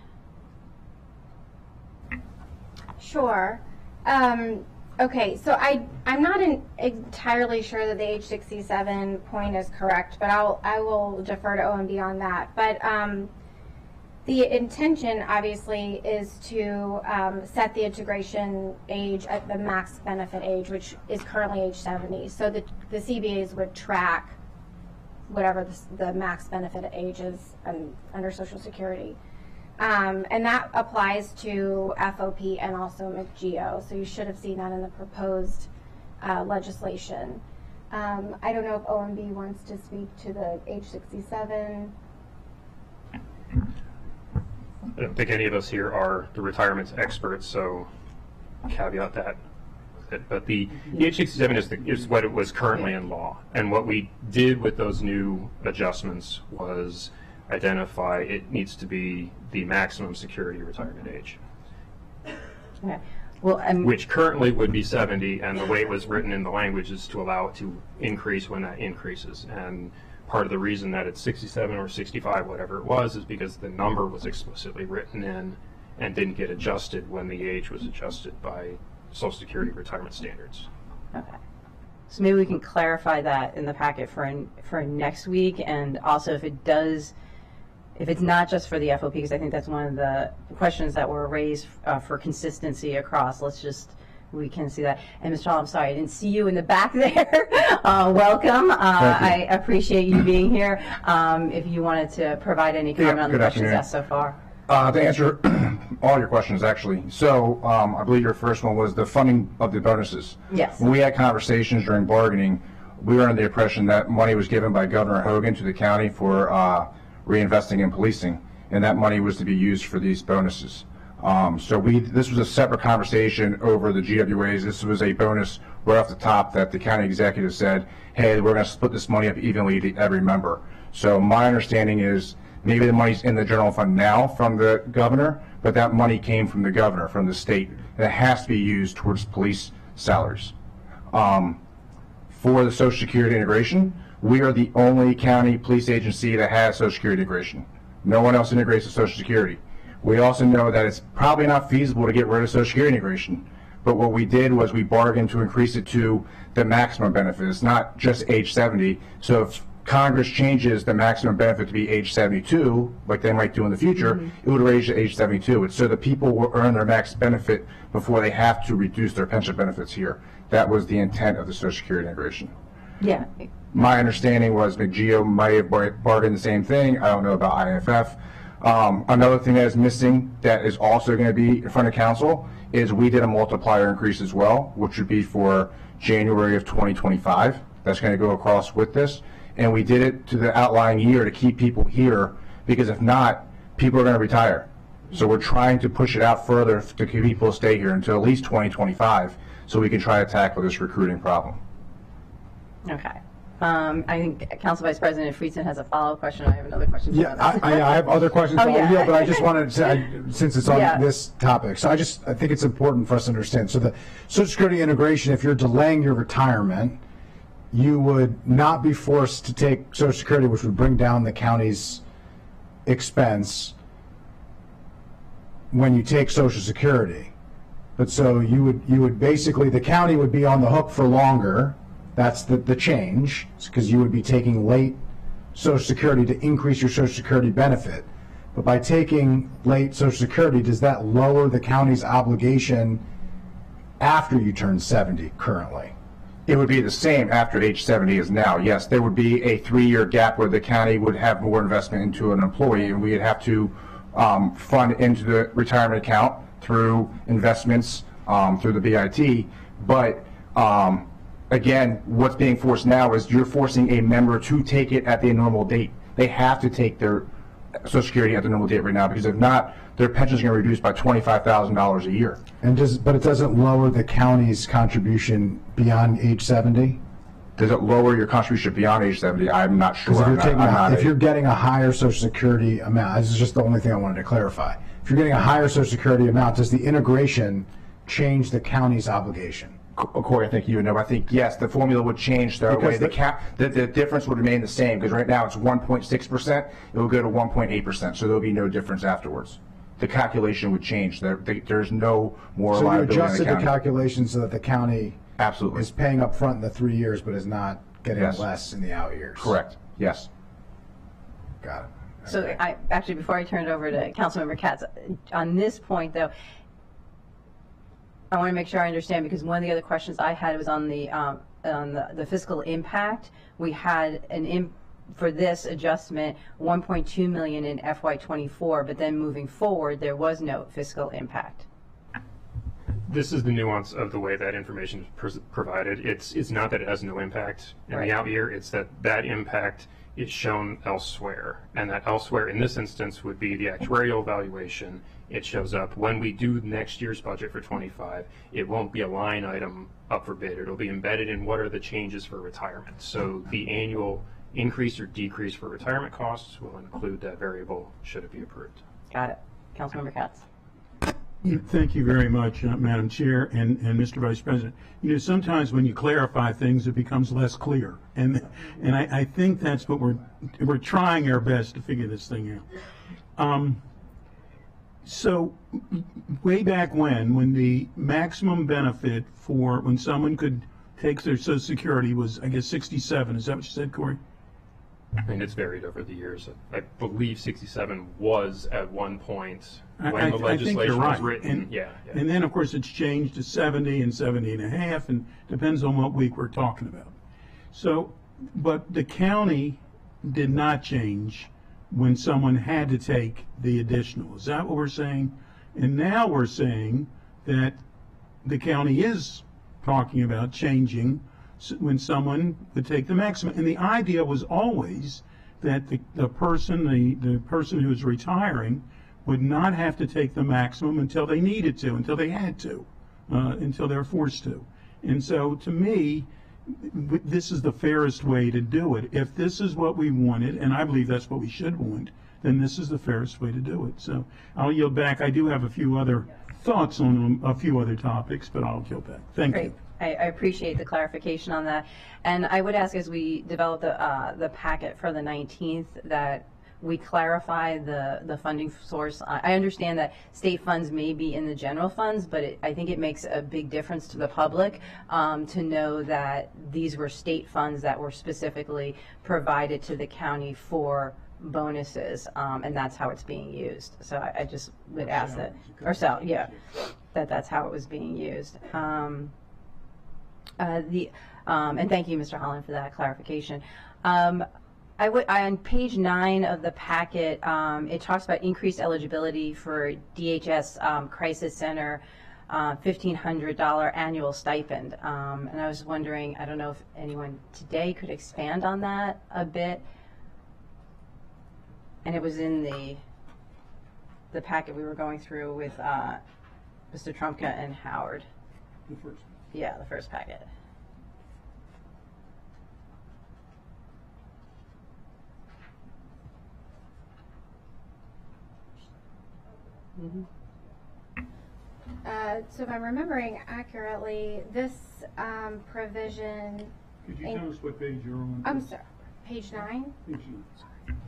Sure. Okay, so I'm not entirely sure that the age 67 point is correct, but I will defer to OMB on that. But the intention, obviously, is to set the integration age at the max benefit age, which is currently age 70. So the CBAs would track whatever the max benefit age is under Social Security. And that applies to FOP and also McGeo. So you should have seen that in the proposed legislation. I don't know if OMB wants to speak to the age 67. I don't think any of us here are the retirement experts, so caveat that. But the age 67 is what it was currently in law. And what we did with those new adjustments was identify it needs to be the maximum security retirement age. Okay. Well, which currently would be 70, and the way it was written in the language is to allow it to increase when that increases. And part of the reason that it's 67 or 65, whatever it was, is because the number was explicitly written in and didn't get adjusted when the age was adjusted by Social Security retirement standards. Okay. So maybe we can clarify that in the packet for next week, and also if it's not just for the FOP, because I think that's one of the questions that were raised for consistency across. We can see that. And Mr. Hall, I'm sorry, I didn't see you in the back there. Welcome. I appreciate you being here. If you wanted to provide any comment on the questions asked so far. To answer all your questions, actually. So I believe your first one was the funding of the bonuses. Yes. When we had conversations during bargaining, we were under the impression that money was given by Governor Hogan to the county for reinvesting in policing, and that money was to be used for these bonuses. So this was a separate conversation over the GWAs. This was a bonus right off the top that the county executive said, hey, we're going to split this money up evenly to every member. So my understanding is Maybe the money's in the general fund now from the governor, but that money came from the governor, from the state, and it has to be used towards police salaries. For the Social Security integration, we are the only county police agency that has Social Security integration. No one else integrates with Social Security. We also know that it's probably not feasible to get rid of Social Security integration, but what we did was we bargained to increase it to the maximum benefit. It's not just age 70, so if Congress changes the maximum benefit to be age 72, like they might do in the future, it would raise to age 72. It's so that people will earn their max benefit before they have to reduce their pension benefits here. That was the intent of the Social Security integration. Yeah. My understanding was McGeo might have bargained the same thing. I don't know about IFF. Another thing that is missing that is also going to be in front of council is we did a multiplier increase as well, which would be for January of 2025. That's going to go across with this. And we did it to the outlying year to keep people here, because if not, people are going to retire. So we're trying to push it out further to keep people stay here until at least 2025, so we can try to tackle this recruiting problem. Okay. I think Council Vice President Friedson has a follow-up question. I have another question. Yeah, I have other questions, Oh, yeah. but I just wanted to, since it's on Yeah. this topic, so I think it's important for us to understand. So the Social Security integration, if you're delaying your retirement, you would not be forced to take Social Security, which would bring down the county's expense when you take Social Security. But so you would basically, the county would be on the hook for longer. That's the change, because you would be taking late Social Security to increase your Social Security benefit. But by taking late Social Security, does that lower the county's obligation after you turn 70 currently? It would be the same after age 70 as now. Yes, there would be a 3-year gap where the county would have more investment into an employee, and we would have to fund into the retirement account through investments through the BIT. But again, what's being forced now is you're forcing a member to take it at the normal date. They have to take their Social Security at the normal date right now, because if not, their pension is going to reduce by $25,000 a year. But it doesn't lower the county's contribution beyond age 70? Does it lower your contribution beyond age 70? I'm not sure. Because if you're getting a higher Social Security amount, this is just the only thing I wanted to clarify. If you're getting a higher Social Security amount, does the integration change the county's obligation? Corey, I think you would know. I think, yes, the formula would change the way the difference would remain the same, because right now it's 1.6%. It will go to 1.8%, so there will be no difference afterwards. The calculation would change. There's no more liability. So you adjusted the calculation so that the county absolutely is paying up front in the 3 years, but is not getting less in the out years. Correct. Yes. Got it. So actually, before I turn it over to Councilmember Katz, on this point though, I want to make sure I understand, because one of the other questions I had was on the fiscal impact. We had for this adjustment 1.2 million in FY24, but then moving forward there was no fiscal impact. This is the nuance of the way that information is provided. It's not that it has no impact in the out year, it's that impact is shown elsewhere, and that elsewhere in this instance would be the actuarial valuation. It shows up when we do next year's budget for 25. It won't be a line item up for bid. It'll be embedded in what are the changes for retirement. So the annual increase or decrease for retirement costs will include that variable should it be approved. Got it. Councilmember Katz. Thank you very much, Madam Chair and Mr. Vice President. You know, sometimes when you clarify things, it becomes less clear, and I think that's what we're trying our best to figure this thing out. So way back when the maximum benefit for when someone could take their Social Security was, I guess, 67. Is that what you said, Corey? And it's varied over the years. I believe 67 was at one point when the legislation was written. Yeah. And then, of course, it's changed to 70 and 70 and a half, and depends on what week we're talking about. So, but the county did not change when someone had to take the additional. Is that what we're saying? And now we're saying that the county is talking about changing when someone would take the maximum. And the idea was always that the person who is retiring would not have to take the maximum until they needed to, until they had to, until they're forced to. And so to me, this is the fairest way to do it. If this is what we wanted, and I believe that's what we should want, then this is the fairest way to do it. So I'll yield back. I do have a few other thoughts on a few other topics, but I'll yield back. Thank Great. you. I appreciate the clarification on that. And I would ask, as we develop the packet for the 19th, that we clarify the funding source. I understand that state funds may be in the general funds, but I think it makes a big difference to the public to know that these were state funds that were specifically provided to the county for bonuses, and that's how it's being used. So I just would ask that, or so, yeah, that's how it was being used. And thank you, Mr. Holland, for that clarification. On page 9 of the packet, it talks about increased eligibility for DHS Crisis Center $1,500 annual stipend. And I was wondering, I don't know if anyone today could expand on that a bit. And it was in the packet we were going through with Mr. Trumka and Howard. The first. Yeah, the first packet. So if I'm remembering accurately, this provision. Could you tell us what page you're on? I'm sorry, page 9. Page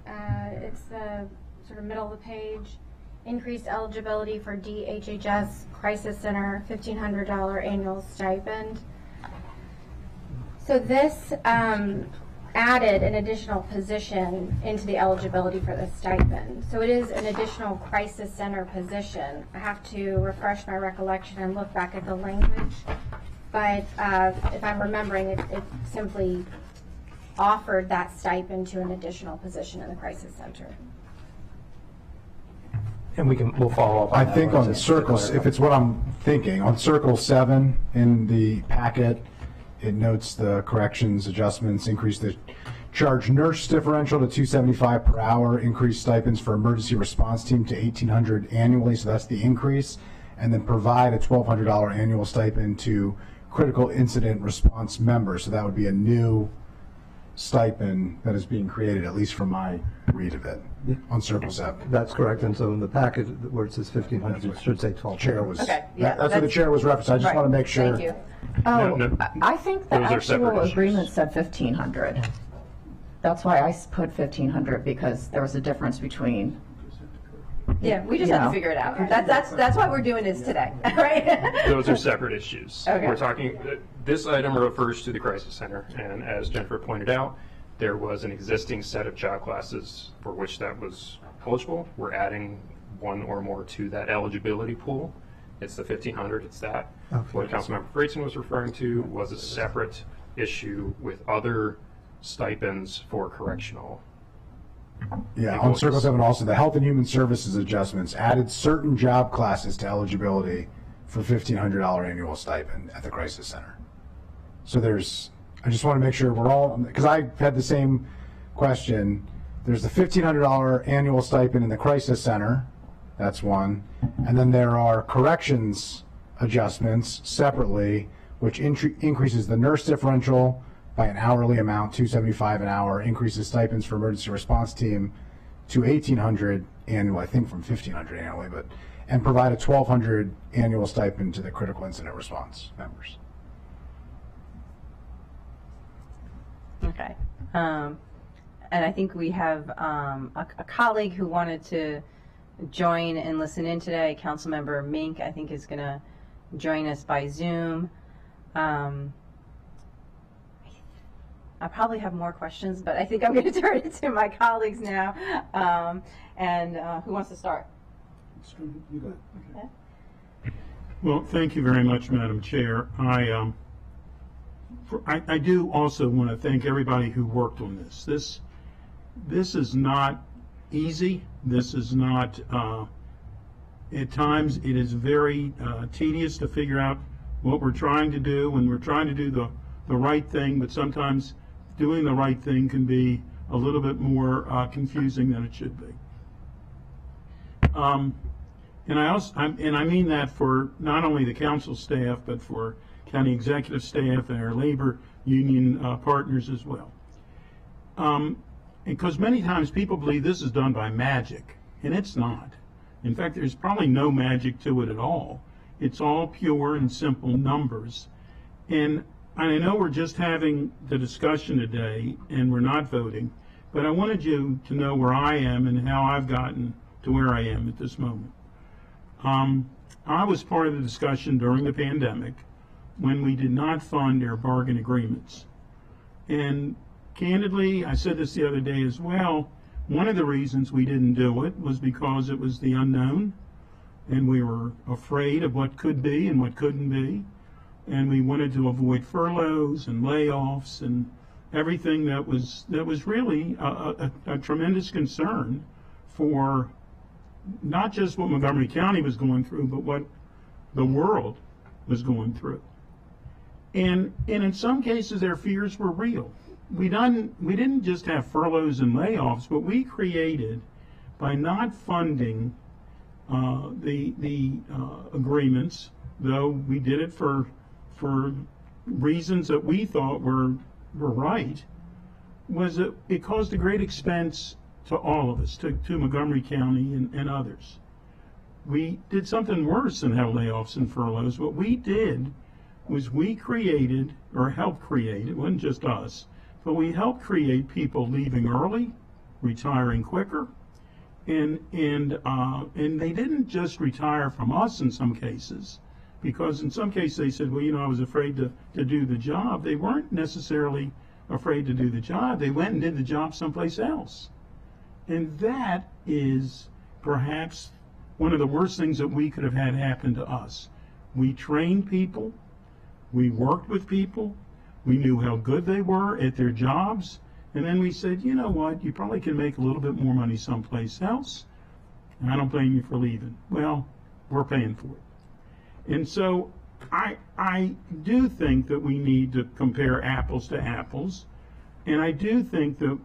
9. It's the sort of middle of the page. Increased eligibility for DHHS Crisis Center $1,500 annual stipend. So this added an additional position into the eligibility for the stipend. So it is an additional crisis center position. I have to refresh my recollection and look back at the language. But if I'm remembering, it simply offered that stipend to an additional position in the crisis center. And we'll follow up on I that think one on to circle, clarify. if it's what I'm thinking, on circle 7 in the packet, it notes the corrections, adjustments, increase the charge nurse differential to $275 per hour, increase stipends for emergency response team to $1,800 annually, so that's the increase, and then provide a $1,200 annual stipend to critical incident response members. So that would be a new stipend that is being created, at least from my read of it, on circle 7. That's correct, and so in the packet where it says 1,500, it should say 1,200. Chair was, Okay, yeah, that's what the chair was referencing. I just Right. want to make sure. Thank you. Oh, No, I think the those are separate actual issues. agreement said 1,500. That's why I put 1,500, because there was a difference between, Yeah, we just have Yeah. to figure it out. That's why we're doing this today, right? Those are separate issues. Okay. We're talking, this item refers to the crisis center, and as Jennifer pointed out, there was an existing set of job classes for which that was eligible. We're adding one or more to that eligibility pool. It's the 1,500, it's that. Okay. What Councilmember Friedson was referring to was a separate issue with other stipends for correctional. Yeah, on circle 7 also, the health and human services adjustments added certain job classes to eligibility for $1,500 annual stipend at the crisis center. So I just want to make sure we're all, because I had the same question. There's the $1,500 annual stipend in the crisis center, that's one. And then there are corrections adjustments separately, which increases the nurse differential by an hourly amount, $275 an hour, increases stipends for emergency response team to $1,800 annual, I think from $1,500 annually, and provide a $1,200 annual stipend to the critical incident response members. Okay. And I think we have a colleague who wanted to join and listen in today. Councilmember Mink, I think, is going to join us by Zoom. I probably have more questions, but I think I'm going to turn it to my colleagues now. Who wants to start? You got it. Okay. Well, thank you very much, Madam Chair. I do also want to thank everybody who worked on this. This is not easy. This is not, at times, it is very tedious to figure out what we're trying to do when we're trying to do the right thing, but sometimes doing the right thing can be a little bit more confusing than it should be. And I mean that for not only the council staff, but for county executive staff and our labor union partners as well. because many times people believe this is done by magic, and it's not. In fact, there's probably no magic to it at all. It's all pure and simple numbers. And I know we're just having the discussion today, and we're not voting, but I wanted you to know where I am and how I've gotten to where I am at this moment. I was part of the discussion during the pandemic when we did not fund our bargain agreements. And candidly, I said this the other day as well, one of the reasons we didn't do it was because it was the unknown, and we were afraid of what could be and what couldn't be, and we wanted to avoid furloughs and layoffs and everything that was really a tremendous concern for not just what Montgomery County was going through, but what the world was going through. And in some cases, their fears were real. We didn't just have furloughs and layoffs, but we created, by not funding the agreements, though we did it for reasons that we thought were right, was that it caused a great expense to all of us, to Montgomery County and others. We did something worse than have layoffs and furloughs. What we did was we created, or helped create, it wasn't just us, but we helped create people leaving early, retiring quicker, and they didn't just retire from us in some cases, because in some cases they said, well, you know, I was afraid to do the job. They weren't necessarily afraid to do the job. They went and did the job someplace else. And that is perhaps one of the worst things that we could have had happen to us. We trained people, we worked with people, we knew how good they were at their jobs, and then we said, you know what, you probably can make a little bit more money someplace else, and I don't blame you for leaving. Well, we're paying for it. And so I do think that we need to compare apples to apples, and I do think that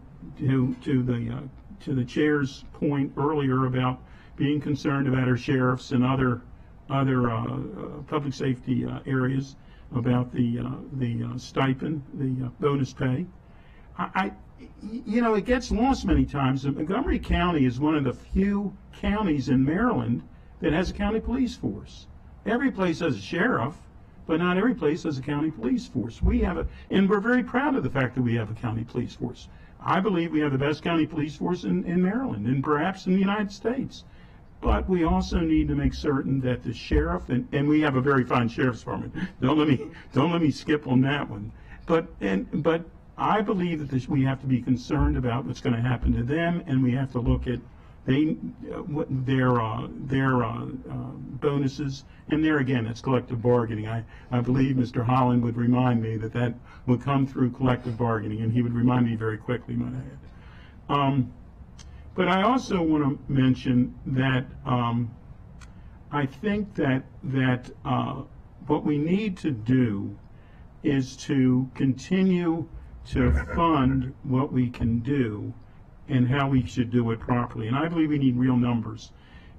to the chair's point earlier about being concerned about our sheriffs and other public safety areas, about the stipend, the bonus pay. You know, it gets lost many times. Montgomery County is one of the few counties in Maryland that has a county police force. Every place has a sheriff, but not every place has a county police force. We have and we're very proud of the fact that we have a county police force. I believe we have the best county police force in Maryland and perhaps in the United States. But we also need to make certain that the sheriff, and we have a very fine sheriff's department. Don't let me skip on that one. But I believe that we have to be concerned about what's going to happen to them, and we have to look at their bonuses. And there again, it's collective bargaining. I believe Mr. Holland would remind me that would come through collective bargaining, and he would remind me very quickly, might I add. But I also want to mention that I think that what we need to do is to continue to fund what we can do and how we should do it properly. And I believe we need real numbers.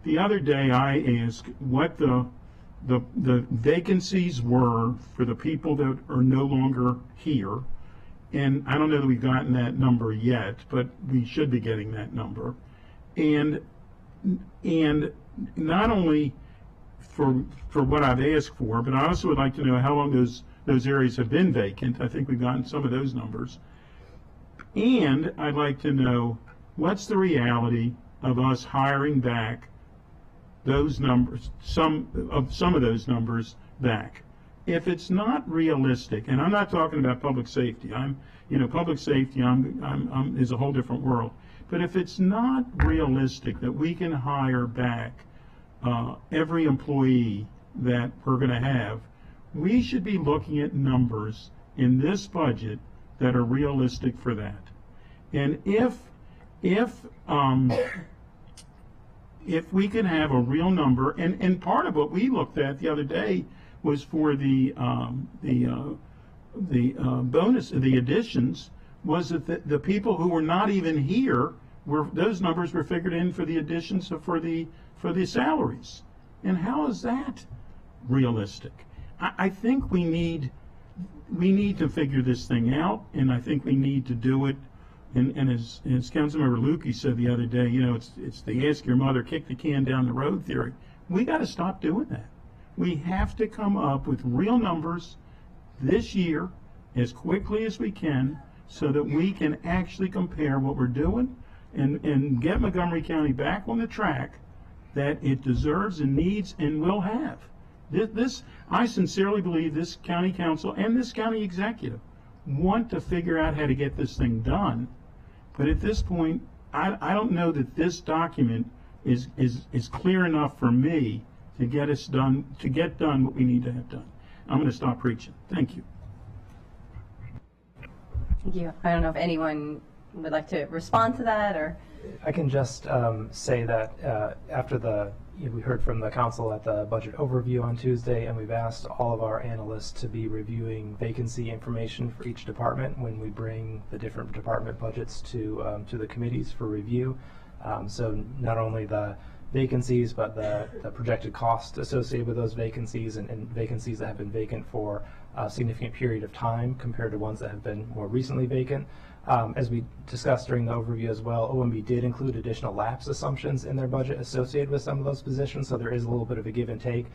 The other day I asked what the vacancies were for the people that are no longer here. And I don't know that we've gotten that number yet, but we should be getting that number. And not only for what I've asked for, but I also would like to know how long those areas have been vacant. I think we've gotten some of those numbers. And I'd like to know what's the reality of us hiring back those numbers, some of those numbers back. If it's not realistic, and I'm not talking about public safety, public safety is a whole different world. But if it's not realistic that we can hire back every employee that we're going to have, we should be looking at numbers in this budget that are realistic for that. And if we can have a real number, and part of what we looked at the other day was for the bonus, the additions, was that the people who were not even here those numbers were figured in for the additions for the salaries. And how is that realistic? I think we need to figure this thing out, and I think we need to do it And as Councilmember Lukey said the other day, you know, it's the ask your mother, kick the can down the road theory. We got to stop doing that. We have to come up with real numbers this year as quickly as we can so that we can actually compare what we're doing and get Montgomery County back on the track that it deserves and needs and will have. I sincerely believe this county council and this county executive want to figure out how to get this thing done. But at this point, I don't know that this document is clear enough for me to get us done, to get done what we need to have done. I'm going to stop preaching. Thank you. Thank you. I don't know if anyone would like to respond to that, or I can just say that after we heard from the council at the budget overview on Tuesday, and we've asked all of our analysts to be reviewing vacancy information for each department when we bring the different department budgets to the committees for review. So not only the vacancies, but the projected cost associated with those vacancies, and vacancies that have been vacant for a significant period of time compared to ones that have been more recently vacant. As we discussed during the overview as well, OMB did include additional lapse assumptions in their budget associated with some of those positions, so there is a little bit of a give and take.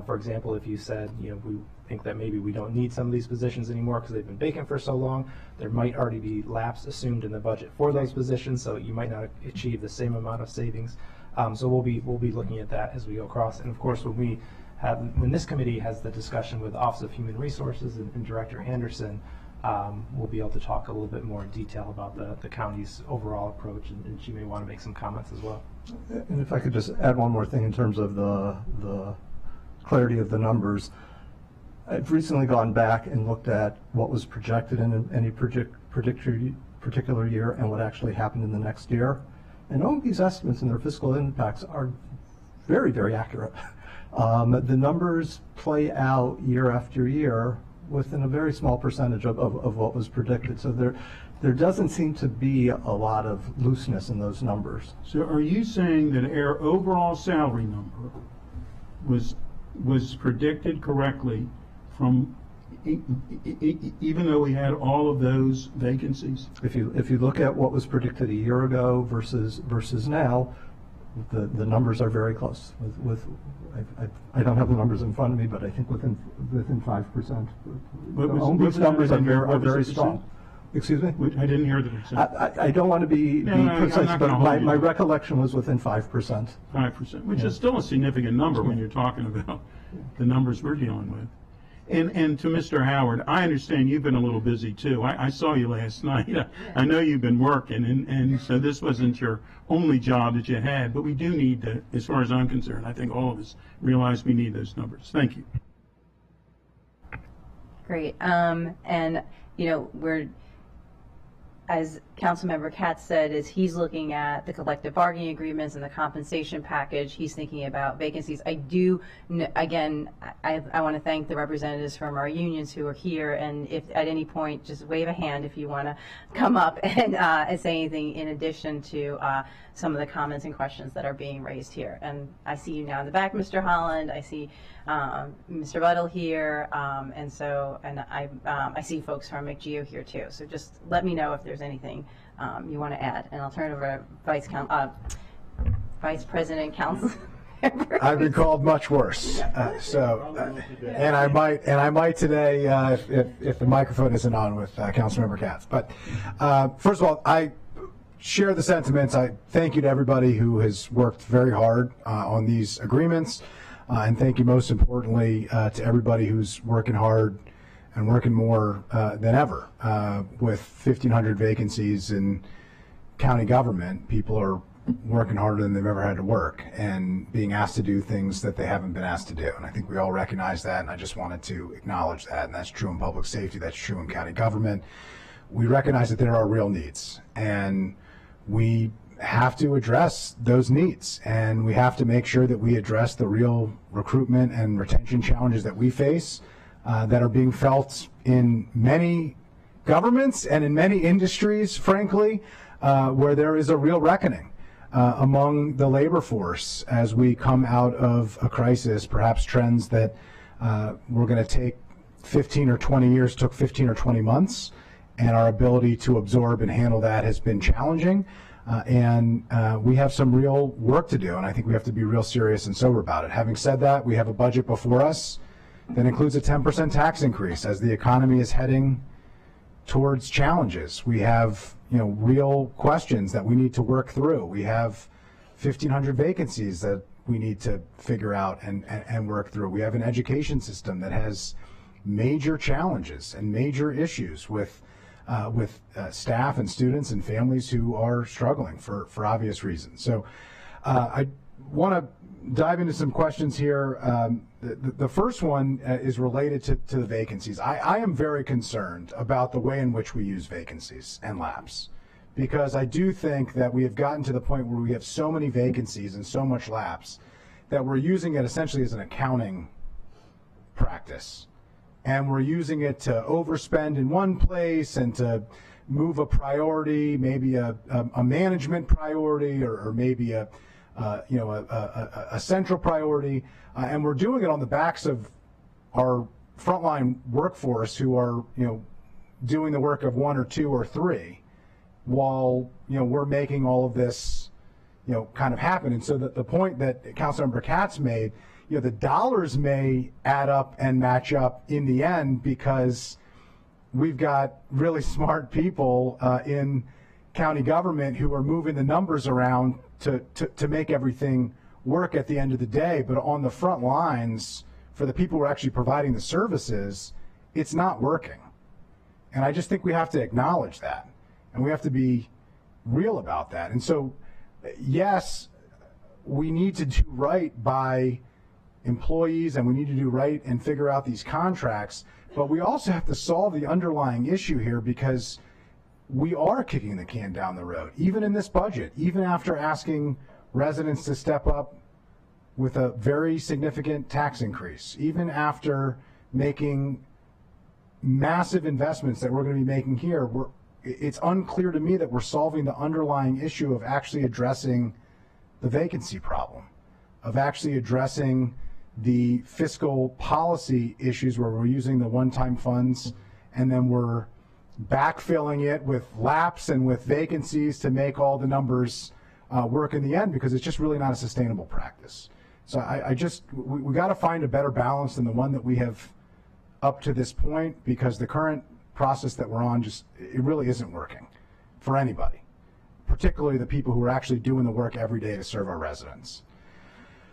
For example, if you said, you know, we think that maybe we don't need some of these positions anymore because they've been vacant for so long, there might already be lapse assumed in the budget for those positions, so you might not achieve the same amount of savings. So we'll be looking at that as we go across, and of course when this committee has the discussion with the Office of Human Resources and Director Anderson, we'll be able to talk a little bit more in detail about the county's overall approach, and she may want to make some comments as well. And if I could just add one more thing in terms of the clarity of the numbers. I've recently gone back and looked at what was projected in any particular year and what actually happened in the next year. And OMB's estimates and their fiscal impacts are very, very accurate. The numbers play out year after year within a very small percentage of what was predicted. So there doesn't seem to be a lot of looseness in those numbers. So are you saying that our overall salary number was predicted correctly from even though we had all of those vacancies? If you look at what was predicted a year ago versus now, the numbers are very close. I don't have the numbers in front of me, but I think within 5%. OMB's numbers are very strong. Excuse me? I didn't hear the percent. I don't want to be precise, but my you. recollection was within 5%. 5%, which is still a significant number when you're talking about the numbers we're dealing with. And to Mr. Howard, I understand you've been a little busy too. I saw you last night. I know you've been working, and so this wasn't your only job that you had, but we do need to, as far as I'm concerned, I think all of us realize we need those numbers. Thank you. great. And you know, as Councilmember Katz said, is he's looking at the collective bargaining agreements and the compensation package. He's thinking about vacancies. I do, again, I want to thank the representatives from our unions who are here, and if at any point, just wave a hand if you want to come up and say anything in addition to some of the comments and questions that are being raised here. And I see you now in the back, Mr. Holland. I see Mr. Buttle here, and I see folks from McGeo here too. So just let me know if there's anything you want to add, and I'll turn it over to Vice President Council. I've been called much worse, and I might today if the microphone isn't on with Councilmember Katz. But first of all, I share the sentiments. I thank you to everybody who has worked very hard on these agreements, and thank you most importantly to everybody who's working hard and working more than ever. With 1,500 vacancies in county government, people are working harder than they've ever had to work and being asked to do things that they haven't been asked to do. And I think we all recognize that, and I just wanted to acknowledge that. And that's true in public safety, that's true in county government. We recognize that there are real needs, and we have to address those needs, and we have to make sure that we address the real recruitment and retention challenges that we face that are being felt in many governments and in many industries, frankly, where there is a real reckoning among the labor force as we come out of a crisis, perhaps trends that were going to take 15 or 20 years, took 15 or 20 months, and our ability to absorb and handle that has been challenging. And we have some real work to do, and I think we have to be real serious and sober about it. Having said that, we have a budget before us that includes a 10% tax increase as the economy is heading towards challenges. We have, real questions that we need to work through. We have 1,500 vacancies that we need to figure out and work through. We have an education system that has major challenges and major issues with staff and students and families who are struggling for obvious reasons. So I want to dive into some questions here. The first one is related to the vacancies. I am very concerned about the way in which we use vacancies and lapse, because I do think that we have gotten to the point where we have so many vacancies and so much lapse that we're using it essentially as an accounting practice. And we're using it to overspend in one place and to move a priority, maybe a management priority or maybe a central priority, and we're doing it on the backs of our frontline workforce who are doing the work of one or two or three, while we're making all of this kind of happen. And so the point that Councilmember Katz made, the dollars may add up and match up in the end because we've got really smart people in county government who are moving the numbers around to make everything work at the end of the day. But on the front lines, for the people who are actually providing the services, it's not working. And I just think we have to acknowledge that, and we have to be real about that. And so, yes, we need to do right by employees, and we need to do right and figure out these contracts, but we also have to solve the underlying issue here, because we are kicking the can down the road, even in this budget, even after asking residents to step up with a very significant tax increase, even after making massive investments that we're going to be making here. It's unclear to me that we're solving the underlying issue of actually addressing the vacancy problem, of actually addressing the fiscal policy issues where we're using the one-time funds and then we're backfilling it with lapse and with vacancies to make all the numbers work in the end, because it's just really not a sustainable practice. So we got to find a better balance than the one that we have up to this point, because the current process that we're on it really isn't working for anybody, particularly the people who are actually doing the work every day to serve our residents.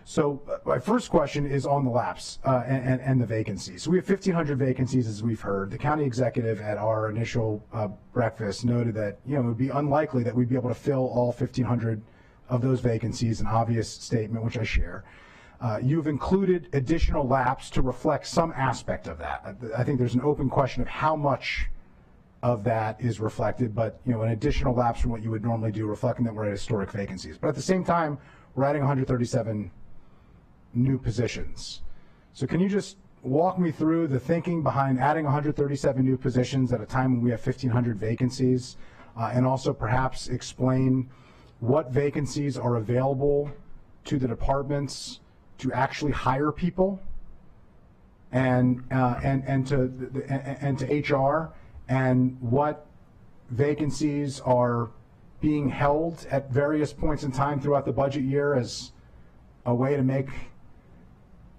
So my first question is on the lapse and the vacancies. So we have 1,500 vacancies, as we've heard. The county executive at our initial breakfast noted that it would be unlikely that we'd be able to fill all 1,500 of those vacancies, an obvious statement, which I share. You've included additional lapse to reflect some aspect of that. I think there's an open question of how much of that is reflected, but an additional lapse from what you would normally do, reflecting that we're at historic vacancies. But at the same time, we're adding 137 new positions. So can you just walk me through the thinking behind adding 137 new positions at a time when we have 1,500 vacancies, and also perhaps explain what vacancies are available to the departments to actually hire people and to HR, and what vacancies are being held at various points in time throughout the budget year as a way to make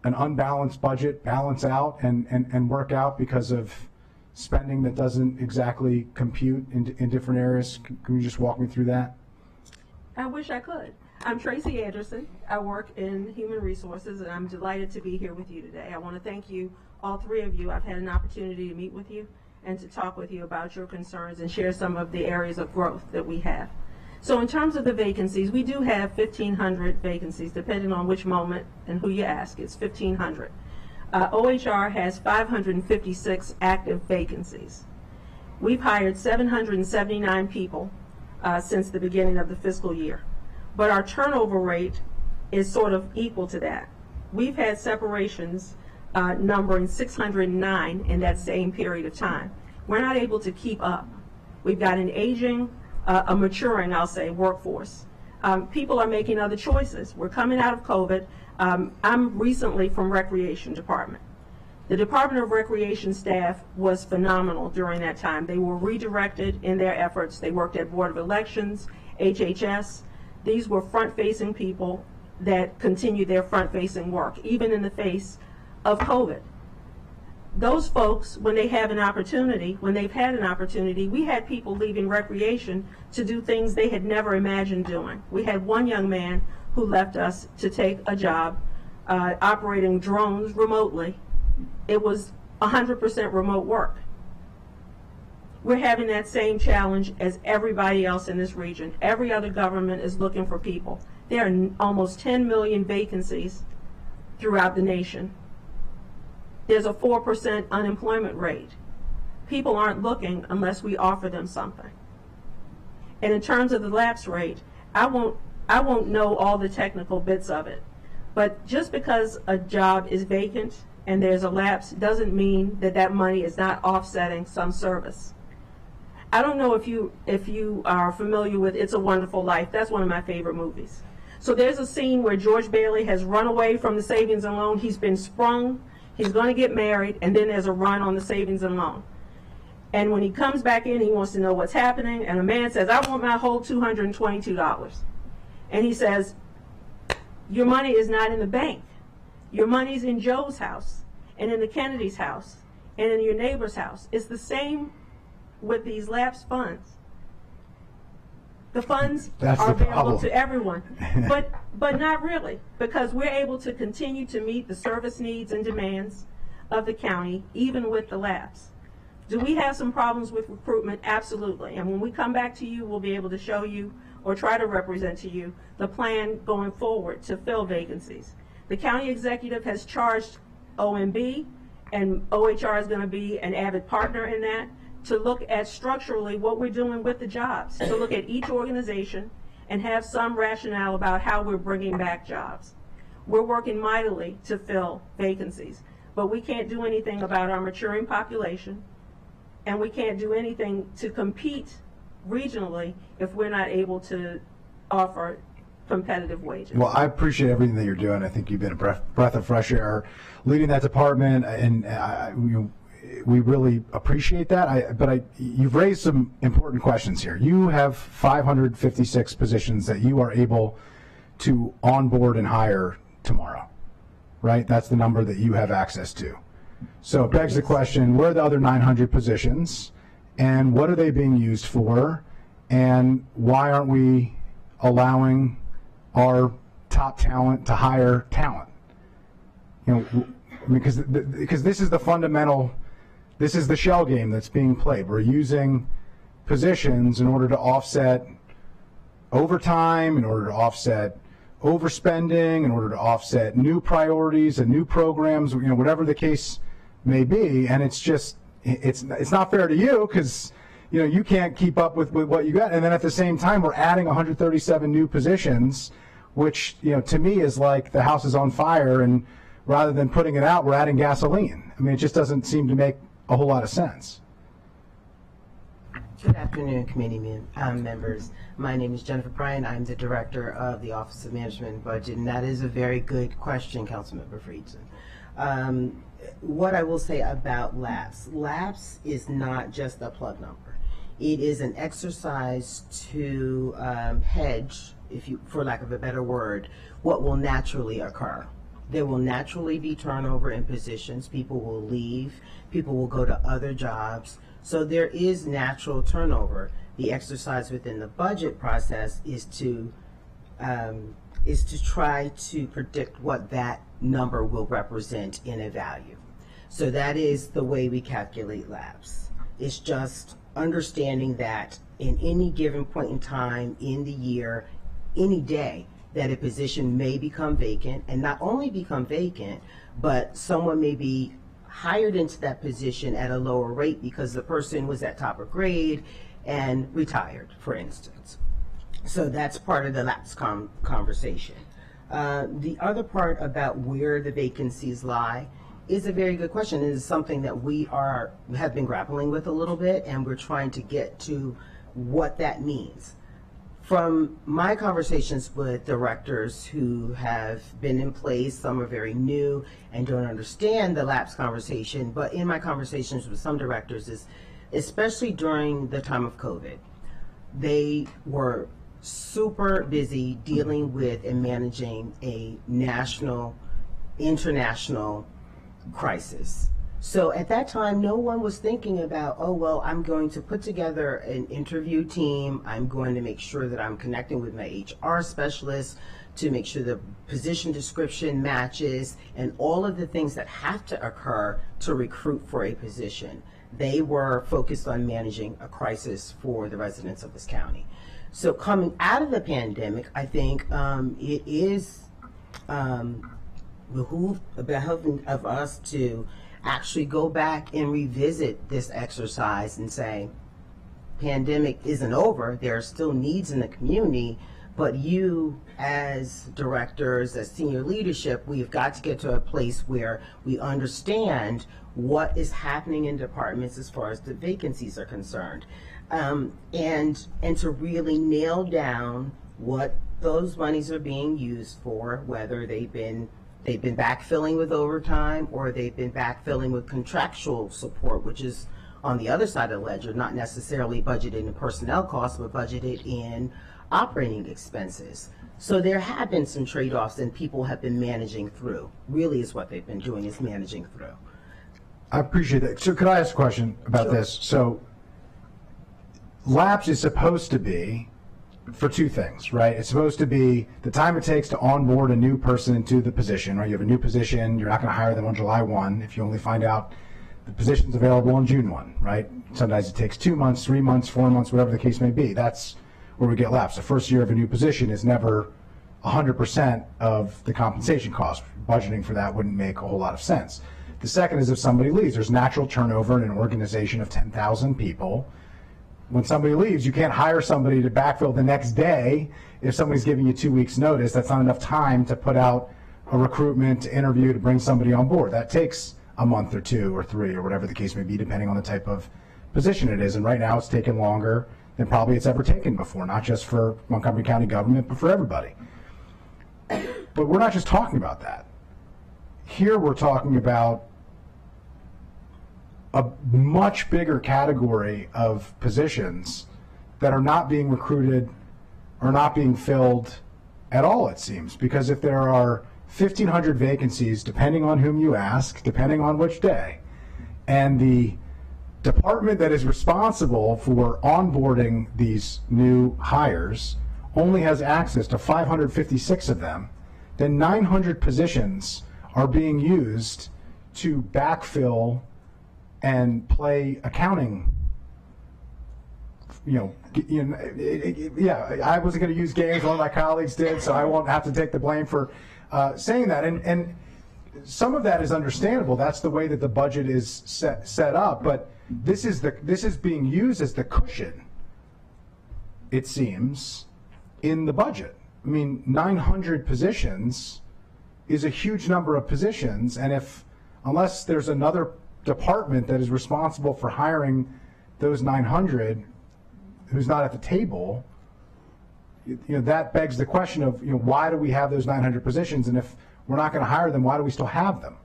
an unbalanced budget balance out and work out because of spending that doesn't exactly compute in different areas. Can you just walk me through that? I wish I could. I'm Tracy Anderson. I work in human resources, and I'm delighted to be here with you today. I want to thank you, all three of you. I've had an opportunity to meet with you and to talk with you about your concerns and share some of the areas of growth that we have. So in terms of the vacancies, we do have 1,500 vacancies, depending on which moment and who you ask. It's 1,500. OHR has 556 active vacancies. We've hired 779 people since the beginning of the fiscal year, but our turnover rate is sort of equal to that. We've had separations numbering 609 in that same period of time. We're not able to keep up. We've got an aging, a maturing, I'll say, workforce. People are making other choices. We're coming out of COVID. I'm recently from Recreation Department. The Department of Recreation staff was phenomenal during that time. They were redirected in their efforts. They worked at Board of Elections, HHS. These were front-facing people that continued their front-facing work, even in the face of COVID. Those folks, when they've had an opportunity, we had people leaving recreation to do things they had never imagined doing. We had one young man who left us to take a job operating drones remotely. It was 100% remote work. We're having that same challenge as everybody else in this region. Every other government is looking for people. There are almost 10 million vacancies throughout the nation. There's a 4% unemployment rate. People aren't looking unless we offer them something. And in terms of the lapse rate, I won't know all the technical bits of it. But just because a job is vacant and there's a lapse doesn't mean that that money is not offsetting some service. I don't know if you are familiar with It's a Wonderful Life. That's one of my favorite movies. So there's a scene where George Bailey has run away from the savings and loan. He's been sprung. He's going to get married, and then there's a run on the savings and loan. And when he comes back in, he wants to know what's happening, and a man says, I want my whole $222. And he says, your money is not in the bank. Your money's in Joe's house, and in the Kennedy's house, and in your neighbor's house. It's the same with these lapsed funds. The funds are available to everyone, but not really, because we're able to continue to meet the service needs and demands of the county, even with the lapse. Do we have some problems with recruitment? Absolutely. And when we come back to you, we'll be able to show you or try to represent to you the plan going forward to fill vacancies. The county executive has charged OMB, and OHR is going to be an avid partner in that, to look at structurally what we're doing with the jobs, to look at each organization and have some rationale about how we're bringing back jobs. We're working mightily to fill vacancies, but we can't do anything about our maturing population, and we can't do anything to compete regionally if we're not able to offer competitive wages. Well, I appreciate everything that you're doing. I think you've been a breath of fresh air leading that department, and we really appreciate that. But you've raised some important questions here. You have 556 positions that you are able to onboard and hire tomorrow, right? That's the number that you have access to. So it begs the question, where are the other 900 positions, and what are they being used for, and why aren't we allowing our top talent to hire talent? Because this is the fundamental. This is the shell game that's being played. We're using positions in order to offset overtime, in order to offset overspending, in order to offset new priorities and new programs, whatever the case may be. And it's just, it's not fair to you, because you can't keep up with what you got. And then at the same time, we're adding 137 new positions, which to me is like the house is on fire, and rather than putting it out, we're adding gasoline. I mean, it just doesn't seem to make a whole lot of sense. Good afternoon, committee members. My name is Jennifer Bryan. I'm the director of the Office of Management and Budget, and that is a very good question, Councilmember Friedson. What I will say about lapse is not just a plug number. It is an exercise to hedge, for lack of a better word, what will naturally occur. There will naturally be turnover in positions. People will leave. People will go to other jobs. So there is natural turnover. The exercise within the budget process is to try to predict what that number will represent in a value. So that is the way we calculate lapse. It's just understanding that in any given point in time in the year, any day, that a position may become vacant, and not only become vacant, but someone may be hired into that position at a lower rate because the person was at top of grade and retired, for instance. So that's part of the lapse conversation. The other part about where the vacancies lie is a very good question. It is something that we have been grappling with a little bit, and we're trying to get to what that means. From my conversations with directors who have been in place, some are very new and don't understand the lapse conversation, but in my conversations with some directors, is especially during the time of COVID, they were super busy dealing with and managing a national, international crisis. So at that time, no one was thinking about, oh, well, I'm going to put together an interview team. I'm going to make sure that I'm connecting with my HR specialist to make sure the position description matches and all of the things that have to occur to recruit for a position. They were focused on managing a crisis for the residents of this county. So coming out of the pandemic, I think it is behooving of us to actually go back and revisit this exercise and say, pandemic isn't over, there are still needs in the community, but you as directors, as senior leadership, we've got to get to a place where we understand what is happening in departments as far as the vacancies are concerned, and to really nail down what those monies are being used for, whether they've been backfilling with overtime or they've been backfilling with contractual support, which is on the other side of the ledger, not necessarily budgeted in personnel costs, but budgeted in operating expenses. So there have been some trade-offs and people have been managing through. Really is what they've been doing, is managing through. I appreciate that. So could I ask a question about this? So lapse is supposed to be for two things, right? It's supposed to be the time it takes to onboard a new person into the position, right? You have a new position, you're not going to hire them on July 1 if you only find out the position's available on June 1, right? Sometimes it takes 2 months, 3 months, 4 months, whatever the case may be. That's where we get lapse. The first year of a new position is never 100% of the compensation cost. Budgeting for that wouldn't make a whole lot of sense. The second is if somebody leaves. There's natural turnover in an organization of 10,000 people. When somebody leaves, you can't hire somebody to backfill the next day. If somebody's giving you 2 weeks notice, that's not enough time to put out a recruitment interview to bring somebody on board. That takes a month or 2 or 3 or whatever the case may be, depending on the type of position it is. And right now it's taken longer than probably it's ever taken before, not just for Montgomery County government, but for everybody. But we're not just talking about that. Here we're talking about a much bigger category of positions that are not being recruited or not being filled at all, it seems. Because if there are 1,500 vacancies, depending on whom you ask, depending on which day, and the department that is responsible for onboarding these new hires only has access to 556 of them, then 900 positions are being used to backfill and play accounting. Yeah, I wasn't going to use games, one of my colleagues did, so I won't have to take the blame for saying that. And some of that is understandable. That's the way that the budget is set up. But this is being used as the cushion, it seems, in the budget. I mean, 900 positions is a huge number of positions, and unless there's another department that is responsible for hiring those 900 who's not at the table, that begs the question of why do we have those 900 positions, and if we're not going to hire them, why do we still have them?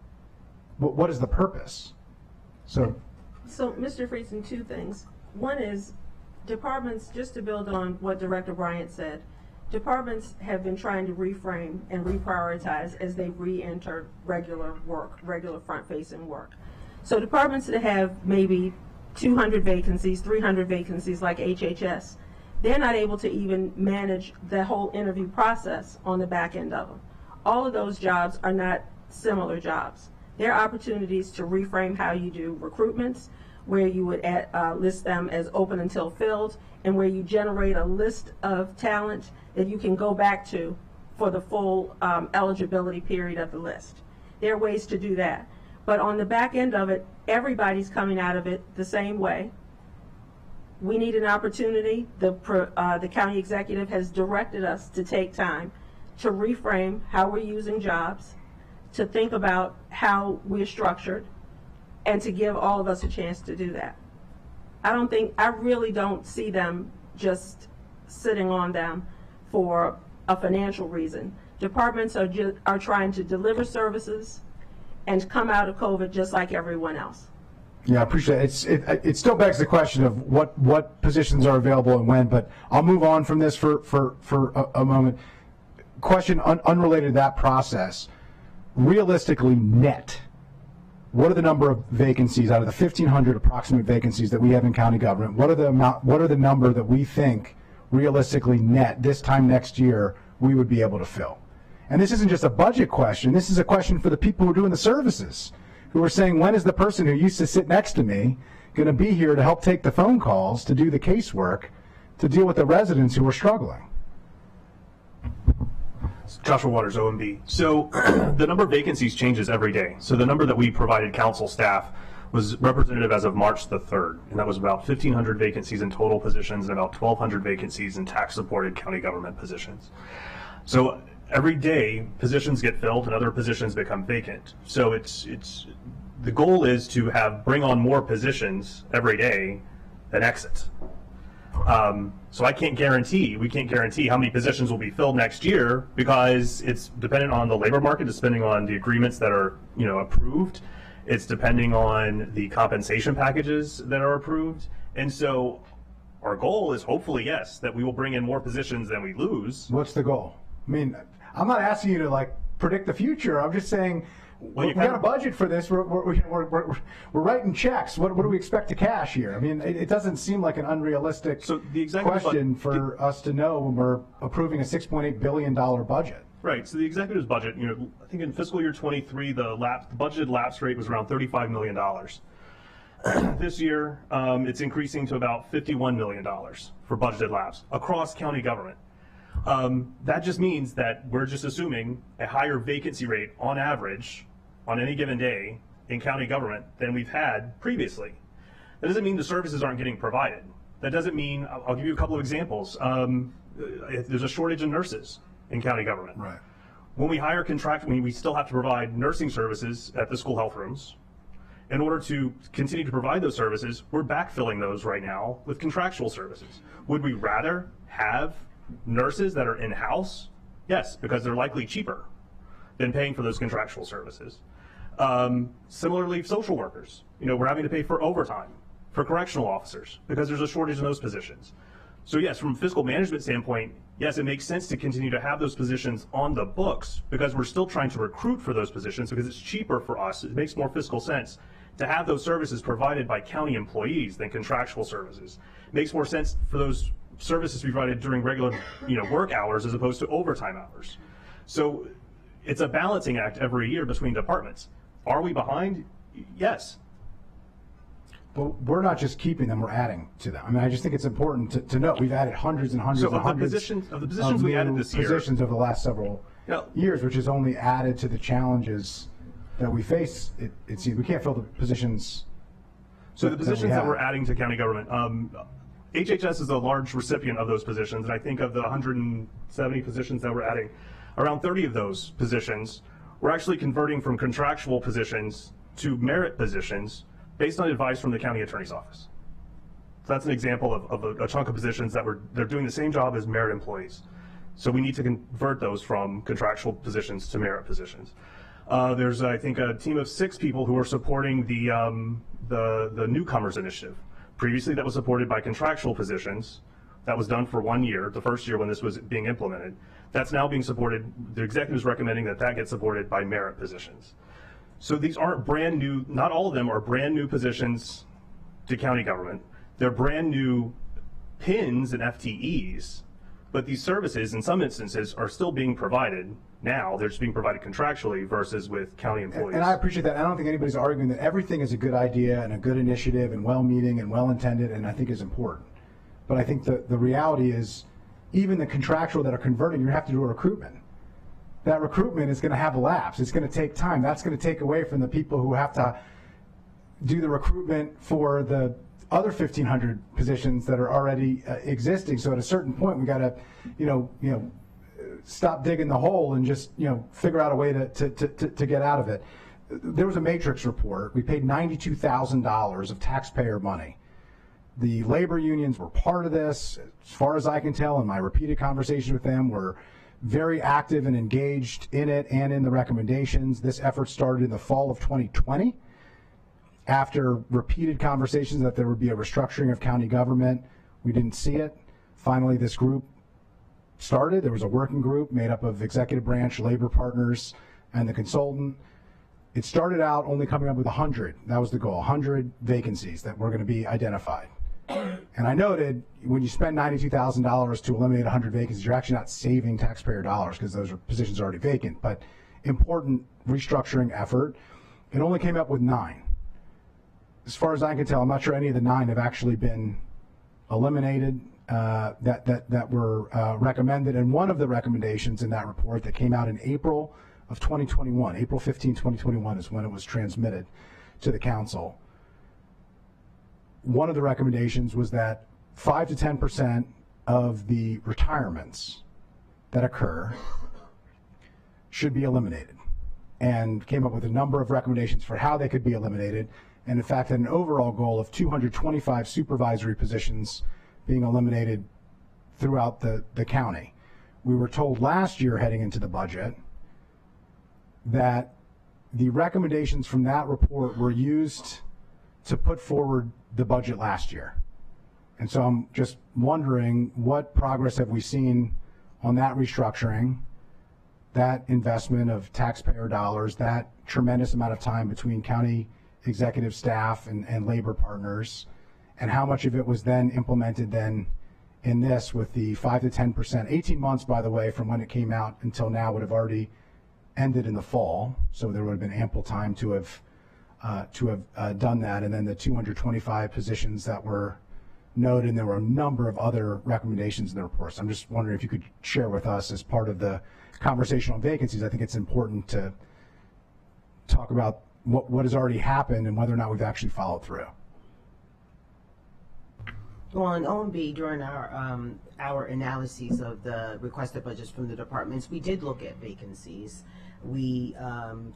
What is the purpose? So Mr. Friesen, 2 things. One is departments, just to build on what Director Bryant said, departments have been trying to reframe and reprioritize as they re-enter regular work, regular front-facing work. So departments that have maybe 200 vacancies, 300 vacancies like HHS, they're not able to even manage the whole interview process on the back end of them. All of those jobs are not similar jobs. There are opportunities to reframe how you do recruitments, where you would list them as open until filled, and where you generate a list of talent that you can go back to for the full eligibility period of the list. There are ways to do that. But on the back end of it, everybody's coming out of it the same way. We need an opportunity. The county executive has directed us to take time to reframe how we're using jobs, to think about how we're structured, and to give all of us a chance to do that. I really don't see them just sitting on them for a financial reason. Departments are trying to deliver services and come out of COVID just like everyone else. Yeah, I appreciate it. It still begs the question of what positions are available and when, but I'll move on from this for a moment. Question unrelated to that process. Realistically, net, what are the number of vacancies out of the 1,500 approximate vacancies that we have in county government? What are the number that we think realistically net this time next year we would be able to fill? And this isn't just a budget question. This is a question for the people who are doing the services, who are saying, when is the person who used to sit next to me going to be here to help take the phone calls, to do the casework, to deal with the residents who are struggling? Joshua Waters, OMB. So the number of vacancies changes every day. So the number that we provided council staff was representative as of March the 3rd, and that was about 1,500 vacancies in total positions and about 1,200 vacancies in tax-supported county government positions. So every day, positions get filled and other positions become vacant. So the goal is to bring on more positions every day than exit. So we can't guarantee how many positions will be filled next year, because it's dependent on the labor market, it's depending on the agreements that are approved, it's depending on the compensation packages that are approved. And so our goal is hopefully, yes, that we will bring in more positions than we lose. What's the goal? I mean, I'm not asking you to predict the future. I'm just saying, we got a budget for this. We're writing checks. What do we expect to cash here? I mean, it doesn't seem like an unrealistic question for us to know when we're approving a $6.8 billion budget. Right. So the executive's budget, I think in fiscal year 23, the budgeted lapse rate was around $35 million. This year, it's increasing to about $51 million for budgeted lapse across county government. That just means that we're just assuming a higher vacancy rate on average on any given day in county government than we've had previously. That doesn't mean the services aren't getting provided. That doesn't mean, I'll give you a couple of examples. There's a shortage of nurses in county government. Right. When we hire we still have to provide nursing services at the school health rooms. In order to continue to provide those services, we're backfilling those right now with contractual services. Would we rather have nurses that are in-house? Yes, because they're likely cheaper than paying for those contractual services. Similarly, social workers. We're having to pay for overtime for correctional officers because there's a shortage in those positions. So yes, from a fiscal management standpoint, yes, it makes sense to continue to have those positions on the books because we're still trying to recruit for those positions because it's cheaper for us. It makes more fiscal sense to have those services provided by county employees than contractual services. It makes more sense for those services to be provided during regular work hours as opposed to overtime hours. So it's a balancing act every year between departments. Are we behind? Yes. But we're not just keeping them, we're adding to them. I mean, I just think it's important to note we've added hundreds and hundreds so and hundreds of the positions we added this year, positions over the last several years, which has only added to the challenges that we face. It seems we can't fill the positions. So the positions that we're adding to county government, HHS is a large recipient of those positions, and I think of the 170 positions that we're adding, around 30 of those positions we're actually converting from contractual positions to merit positions based on advice from the county attorney's office. So that's an example of a chunk of positions that they're doing the same job as merit employees. So we need to convert those from contractual positions to merit positions. There's, I think, a team of 6 people who are supporting the newcomers initiative. Previously, that was supported by contractual positions. That was done for 1 year, the first year when this was being implemented. That's now being supported. The executive is recommending that gets supported by merit positions. So these aren't brand new, not all of them are brand new positions to county government. They're brand new PINs and FTEs, but these services in some instances are still being provided now. They're just being provided contractually versus with county employees. And I appreciate that. I don't think anybody's arguing that everything is a good idea and a good initiative and well-meaning and well-intended, and I think is important. But I think the reality is even the contractual that are converting, you have to do a recruitment. That recruitment is going to have a lapse. It's going to take time. That's going to take away from the people who have to do the recruitment for the other 1,500 positions that are already existing. So at a certain point, we got to, stop digging the hole and just, figure out a way to get out of it. There was a matrix report. We paid $92,000 of taxpayer money The labor unions were part of this. As far as I can tell, in my repeated conversations with them, were very active and engaged in it and in the recommendations. This effort started in the fall of 2020. After repeated conversations that there would be a restructuring of county government, we didn't see it. Finally, this group started. There was a working group made up of executive branch, labor partners, and the consultant. It started out only coming up with 100. That was the goal, 100 vacancies that were going to be identified. And I noted, when you spend $92,000 to eliminate 100 vacancies, you're actually not saving taxpayer dollars because those are positions already vacant, but important restructuring effort. It only came up with 9. As far as I can tell, I'm not sure any of the 9 have actually been eliminated that were recommended. And one of the recommendations in that report that came out in April of 2021, April 15, 2021 is when it was transmitted to the council. One of the recommendations was that 5 to 10% of the retirements that occur should be eliminated, and came up with a number of recommendations for how they could be eliminated, and in fact had an overall goal of 225 supervisory positions being eliminated throughout the county. We were told last year, heading into the budget, that the recommendations from that report were used to put forward the budget last year. And so I'm just wondering, what progress have we seen on that restructuring, that investment of taxpayer dollars, that tremendous amount of time between county executive staff and labor partners, and how much of it was then implemented then in this with the 5 to 10%. 18 months, by the way, from when it came out until now would have already ended in the fall, so there would have been ample time to have done that. And then the 225 positions that were noted, and there were a number of other recommendations in the report. So I'm just wondering if you could share with us, as part of the conversation on vacancies, I think it's important to talk about what has already happened and whether or not we've actually followed through. Well, in OMB, during our analyses of the requested budgets from the departments, we did look at vacancies. We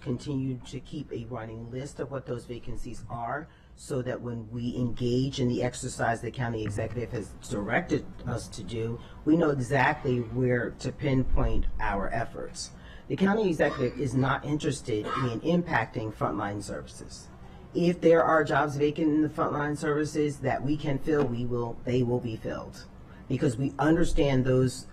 continued to keep a running list of what those vacancies are, so that when we engage in the exercise the county executive has directed us to do, we know exactly where to pinpoint our efforts. The county executive is not interested in impacting frontline services. If there are jobs vacant in the frontline services that we can fill, they will be filled, because we understand those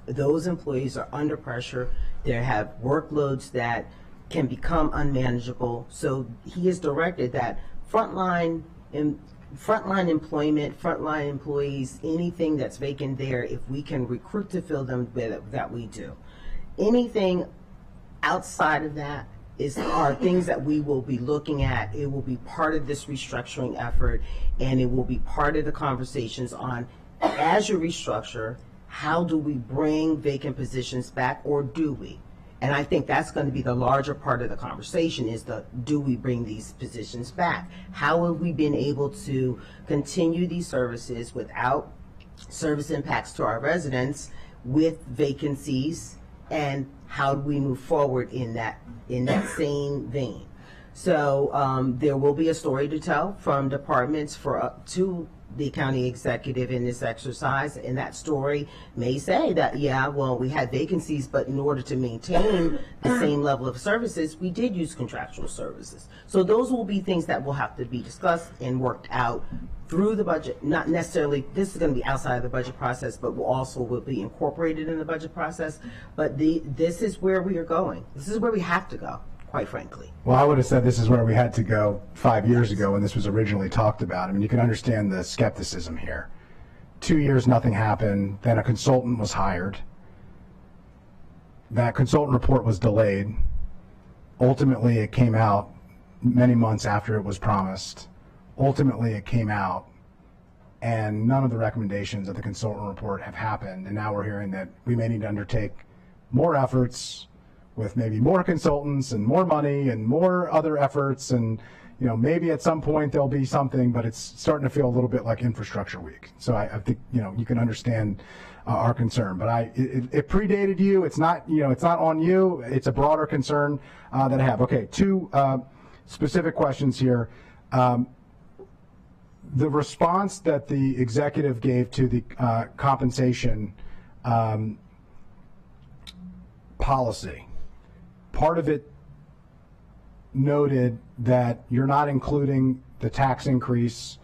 employees are under pressure. They have workloads that can become unmanageable. So he has directed that frontline employment, frontline employees, anything that's vacant there, if we can recruit to fill them, that we do. Anything outside of that are things that we will be looking at. It will be part of this restructuring effort, and it will be part of the conversations on, as you restructure, how do we bring vacant positions back, or do we? And I think that's going to be the larger part of the conversation, is do we bring these positions back? How have we been able to continue these services without service impacts to our residents with vacancies, and how do we move forward in that same vein? So there will be a story to tell from departments to the county executive in this exercise, and that story may say that, yeah, well, we had vacancies, but in order to maintain the same level of services, we did use contractual services. So those will be things that will have to be discussed and worked out through the budget. Not necessarily, this is going to be outside of the budget process, but will be incorporated in the budget process. But this is where we are going. This is where we have to go, quite frankly. Well, I would have said this is where we had to go 5 years ago when this was originally talked about. I mean, you can understand the skepticism here. 2 years, nothing happened. Then a consultant was hired. That consultant report was delayed. Ultimately, it came out many months after it was promised. Ultimately, it came out, and none of the recommendations of the consultant report have happened. And now we're hearing that we may need to undertake more efforts with maybe more consultants and more money and more other efforts, and maybe at some point there'll be something, but it's starting to feel a little bit like Infrastructure Week. So I think you can understand our concern, but it predated you. It's not it's not on you. It's a broader concern that I have. Okay, two specific questions here. the response that the executive gave to the compensation policy, part of it noted that you're not including the tax increase,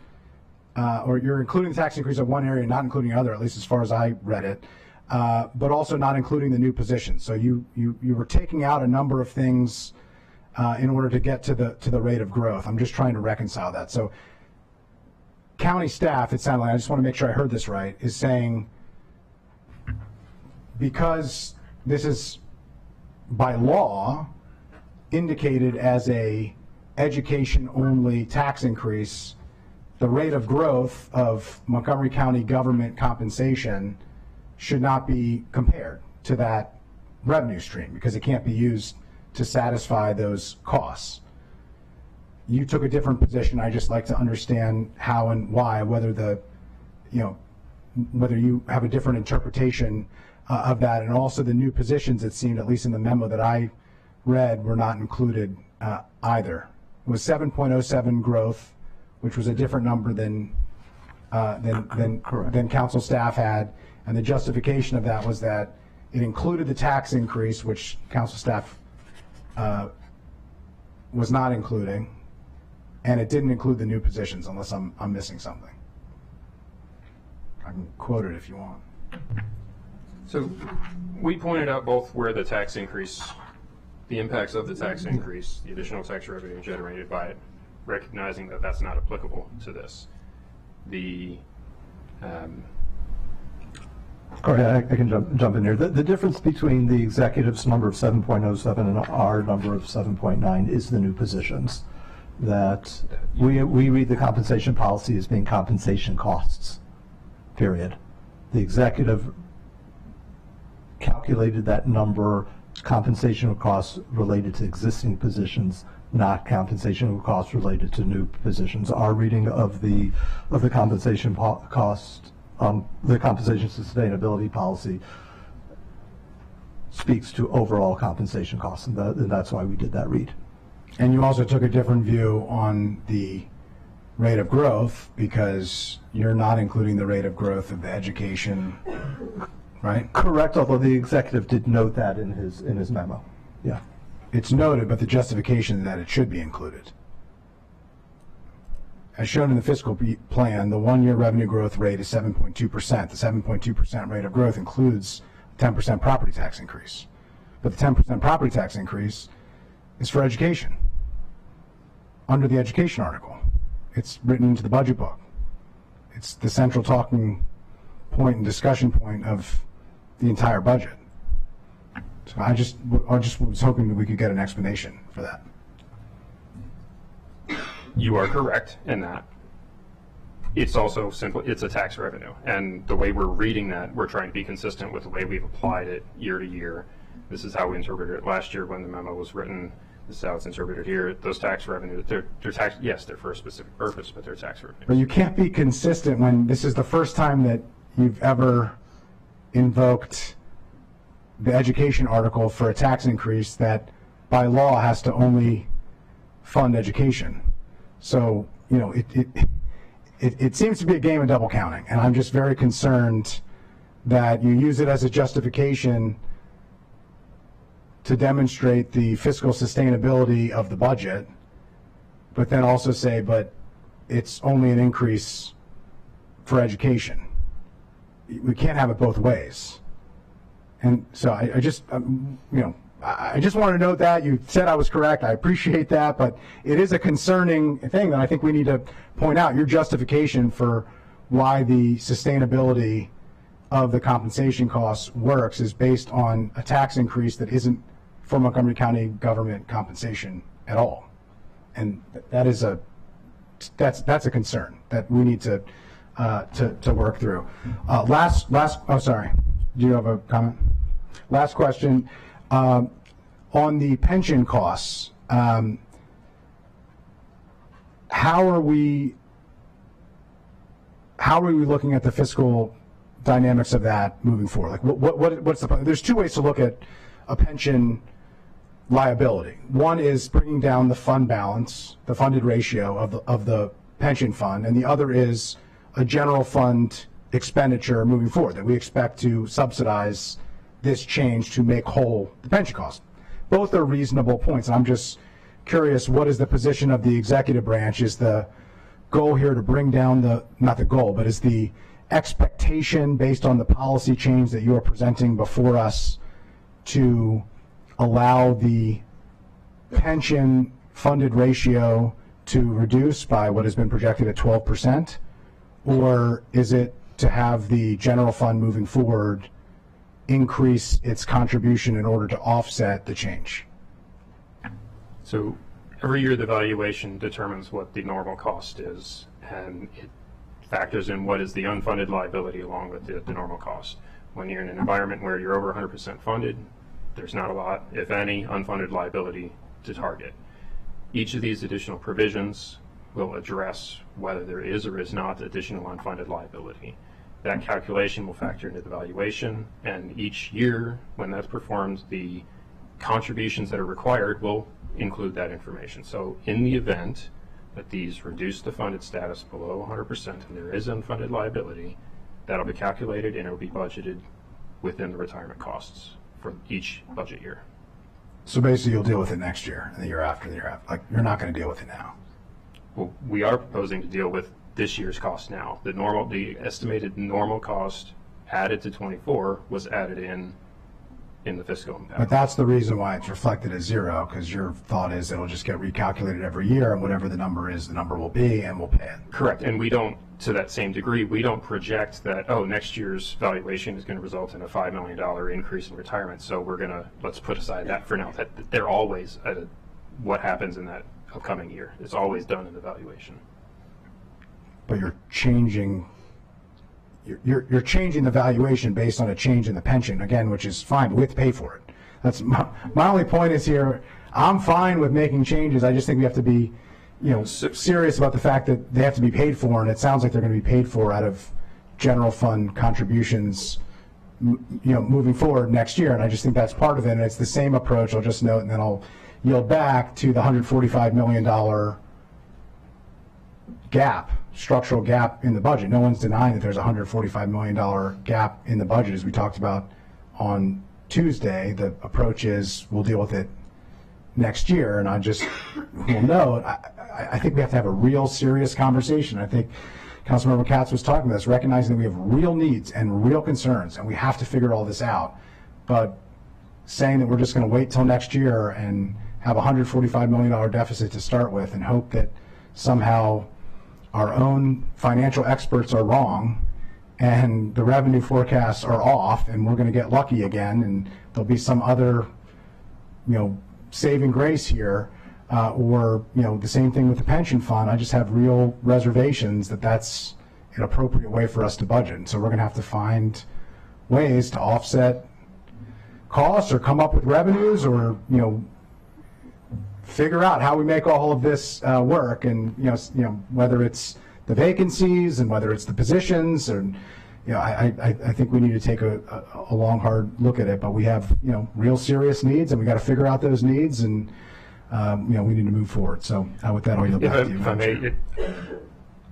or you're including the tax increase of one area and not including other, at least as far as I read it, but also not including the new positions. So you were taking out a number of things in order to get to the rate of growth. I'm just trying to reconcile that. So county staff, it sounded like, I just want to make sure I heard this right, is saying because this is by law indicated as a education-only tax increase, the rate of growth of Montgomery County government compensation should not be compared to that revenue stream because it can't be used to satisfy those costs. You took a different position. I just like to understand how and why, whether whether you have a different interpretation of that, and also the new positions, it seemed, at least in the memo that I read, were not included either. It was 7.07 growth, which was a different number than council staff had, and the justification of that was that it included the tax increase, which council staff was not including, and it didn't include the new positions, unless I'm missing something. I can quote it if you want. So we pointed out both where the tax increase, the impacts of the tax increase, the additional tax revenue generated by it, recognizing that that's not applicable to this. I can jump in here. The difference between the executive's number of 7.07 and our number of 7.9 is the new positions. That we read the compensation policy as being compensation costs, period. The executive calculated that number, compensation costs related to existing positions, not compensation costs related to new positions. Our reading of the compensation cost, the compensation sustainability policy, speaks to overall compensation costs, and that's why we did that read. And you also took a different view on the rate of growth because you're not including the rate of growth of the education, right? Correct, although the executive did note that in his memo. Yeah. It's noted, but the justification is that it should be included. As shown in the fiscal plan, the one-year revenue growth rate is 7.2%. The 7.2% rate of growth includes 10% property tax increase. But the 10% property tax increase is for education, under the education article. It's written into the budget book. It's the central talking point and discussion point of the entire budget. So I just was hoping that we could get an explanation for that. You are correct in that. It's also simple, it's a tax revenue. And the way we're reading that, we're trying to be consistent with the way we've applied it year to year. This is how we interpreted it last year when the memo was written. This is how it's interpreted here. Those tax revenues, they're tax, yes, they're for a specific purpose, but they're tax revenue. But you can't be consistent when this is the first time that you've ever invoked the education article for a tax increase that by law has to only fund education. So, you know, it seems to be a game of double counting, and I'm just very concerned that you use it as a justification to demonstrate the fiscal sustainability of the budget, but then also say, but it's only an increase for education. We can't have it both ways. And so I just, I just want to note that. You said I was correct. I appreciate that, but it is a concerning thing that I think we need to point out. Your justification for why the sustainability of the compensation costs works is based on a tax increase that isn't for Montgomery County government compensation at all. And that's a concern that we need to work through. Oh, sorry. Do you have a comment? Last question. On the pension costs, how are we looking at the fiscal dynamics of that moving forward? Like, what's the? There's two ways to look at a pension liability. One is bringing down the fund balance, the funded ratio of the pension fund, and the other is a general fund expenditure moving forward, that we expect to subsidize this change to make whole the pension cost. Both are reasonable points, and I'm just curious, what is the position of the executive branch? Is the goal here to bring down the, not the goal, but is the expectation based on the policy change that you are presenting before us to allow the pension funded ratio to reduce by what has been projected at 12%? Or is it to have the general fund moving forward increase its contribution in order to offset the change? So every year the valuation determines what the normal cost is, and it factors in what is the unfunded liability along with the normal cost. When you're in an environment where you're over 100% funded, there's not a lot, if any, unfunded liability to target. Each of these additional provisions will address whether there is or is not additional unfunded liability. That calculation will factor into the valuation, and each year when that's performed, the contributions that are required will include that information. So in the event that these reduce the funded status below 100% and there is unfunded liability, that'll be calculated and it'll be budgeted within the retirement costs for each budget year. So basically you'll deal with it next year and the year after, like you're not going to deal with it now. Well, we are proposing to deal with this year's cost now. The estimated normal cost added to 24 was added in the fiscal impact. But that's the reason why it's reflected as zero, because your thought is it'll just get recalculated every year, and whatever the number is, the number will be, and we'll pay it. Correct, and we don't, to that same degree, we don't project that, oh, next year's valuation is going to result in a $5 million increase in retirement, so we're going to, let's put aside that for now. That they're always, what happens in that upcoming year. It's always done in the valuation. But you're changing you're changing the valuation based on a change in the pension, again, which is fine, but we have to pay for it. That's my only point is here, I'm fine with making changes. I just think we have to be, serious about the fact that they have to be paid for, and it sounds like they're going to be paid for out of general fund contributions, moving forward next year, and I just think that's part of it, and it's the same approach. I'll just note, and then I'll yield back to the $145 million gap, structural gap in the budget. No one's denying that there's a $145 million gap in the budget, as we talked about on Tuesday. The approach is we'll deal with it next year, and I just will note, I think we have to have a real serious conversation. I think Councilmember Katz was talking about this, recognizing that we have real needs and real concerns, and we have to figure all this out. But saying that we're just going to wait till next year and have a $145 million deficit to start with and hope that somehow our own financial experts are wrong and the revenue forecasts are off and we're going to get lucky again and there'll be some other, saving grace here, or, the same thing with the pension fund. I just have real reservations that that's an appropriate way for us to budget. And so we're going to have to find ways to offset costs or come up with revenues or, figure out how we make all of this work, and whether it's the vacancies and whether it's the positions, and I think we need to take a long, hard look at it. But we have real serious needs, and we got to figure out those needs, and we need to move forward. So with that, I'll yield back to you. If I may,